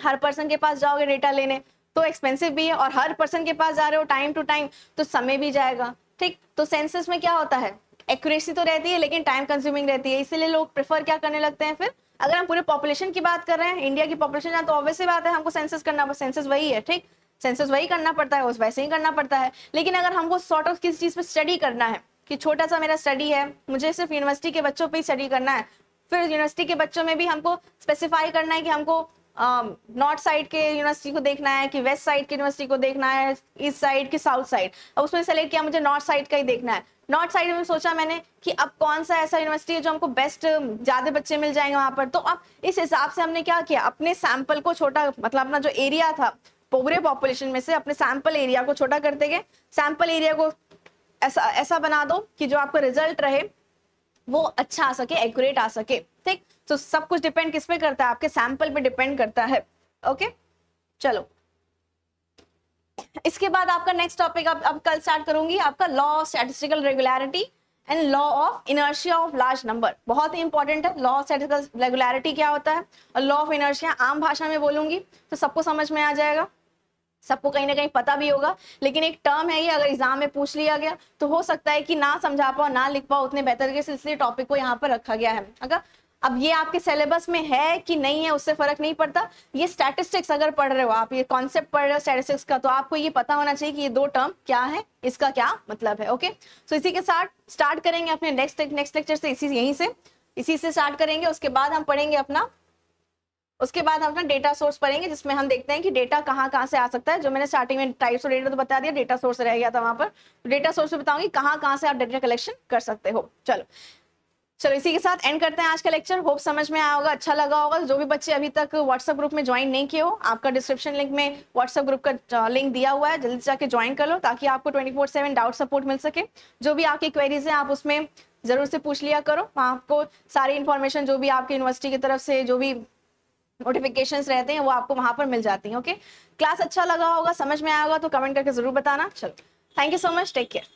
हर पर्सन के पास जाओगे डेटा लेने, तो एक्सपेंसिव भी है, और हर पर्सन के पास जा रहे हो टाइम टू टाइम, तो समय भी जाएगा, ठीक। तो सेंसस में क्या होता है, एक्यूरेसी तो रहती है लेकिन टाइम कंज्यूमिंग रहती है, इसीलिए लोग प्रेफर क्या करने लगते हैं। फिर अगर हम पूरे पॉपुलेशन की बात कर रहे हैं, इंडिया की पॉपुलेशन है, तो ऑब्वियसली बात है हमको सेंसस करना, सेंसस वही है, ठीक, सेंसस वही करना पड़ता है, वैसे ही करना पड़ता है। लेकिन अगर हमको सॉर्ट ऑफ किसी चीज पे स्टडी करना है कि छोटा सा मेरा स्टडी है, मुझे सिर्फ यूनिवर्सिटी के बच्चों पे ही स्टडी करना है, फिर यूनिवर्सिटी के बच्चों में भी हमको स्पेसिफाई करना है कि हमको नॉर्थ साइड के यूनिवर्सिटी को देखना है कि वेस्ट साइड की यूनिवर्सिटी को देखना है, ईस्ट साइड की साउथ साइड। अब उसमें सेलेक्ट किया मुझे नॉर्थ साइड का ही देखना है। नॉर्थ साइड में सोचा मैंने कि अब कौन सा ऐसा यूनिवर्सिटी है जो हमको बेस्ट ज्यादा बच्चे मिल जाएंगे वहां पर। तो अब इस हिसाब से हमने क्या किया, अपने सैंपल को छोटा, मतलब अपना जो एरिया था पूरे पॉपुलेशन में से अपने सैंपल एरिया को छोटा करते गए। सैंपल एरिया को ऐसा बना दो कि जो आपका रिजल्ट रहे वो अच्छा आ सके, एक्यूरेट आ सके। ठीक, तो सब कुछ डिपेंड किस पे करता है, आपके सैंपल पे डिपेंड करता है। ओके, चलो इसके बाद आपका नेक्स्ट टॉपिक अब कल स्टार्ट करूंगी, आपका law of statistical regularity and law of inertia of large number. बहुत ही इंपॉर्टेंट है। लॉ ऑफ स्टैटिस्टिकल रेगुलरिटी क्या होता है और लॉ ऑफ इनर्शिया आम भाषा में बोलूंगी तो सबको समझ में आ जाएगा, सबको कहीं ना कहीं पता भी होगा। लेकिन एक टर्म है ये, अगर एग्जाम में पूछ लिया गया तो हो सकता है कि ना समझा पाओ, ना लिख पाओ उतने बेहतर के, इसलिए टॉपिक को यहाँ पर रखा गया है। अगर अब ये आपके सिलेबस में है कि नहीं है उससे फर्क नहीं पड़ता। ये स्टैटिस्टिक्स अगर पढ़ रहे हो आप, ये कॉन्सेप्ट पढ़ रहे हो स्टैटिस्टिक्स का, तो आपको ये पता होना चाहिए कि ये दो टर्म क्या है, इसका क्या मतलब है। ओके, तो इसी के साथ स्टार्ट करेंगे अपने नेक्स्ट लेक्चर से, इसी से स्टार्ट करेंगे। उसके बाद हम पढ़ेंगे अपना डेटा सोर्स पढ़ेंगे, जिसमें हम देखते हैं कि डेटा कहाँ से आ सकता है। जो मैंने स्टार्टिंग में टाइप्स ऑफ डेटा तो बता दिया, डेटा सोर्स रह गया था वहां पर, तो डेटा सोर्स में बताऊंगी कहाँ से आप डेटा कलेक्शन कर सकते हो। चलो इसी के साथ एंड करते हैं आज का लेक्चर। होप समझ में आया होगा, अच्छा लगा होगा। जो भी बच्चे अभी तक व्हाट्सएप ग्रुप में ज्वाइन नहीं किए हो, आपका डिस्क्रिप्शन लिंक में व्हाट्सएप ग्रुप का लिंक दिया हुआ है, जल्दी से जाके ज्वाइन कर लो ताकि आपको 24/7 डाउट सपोर्ट मिल सके। जो भी आपकी क्वेरीज हैं आप उसमें जरूर से पूछ लिया करो, वहाँ आपको सारी इन्फॉर्मेशन जो भी आपकी यूनिवर्सिटी की तरफ से जो भी नोटिफिकेशंस रहते हैं वो आपको वहां पर मिल जाती हैं। ओके, क्लास अच्छा लगा होगा, समझ में आया होगा तो कमेंट करके जरूर बताना। चलो, thank you so much, take care.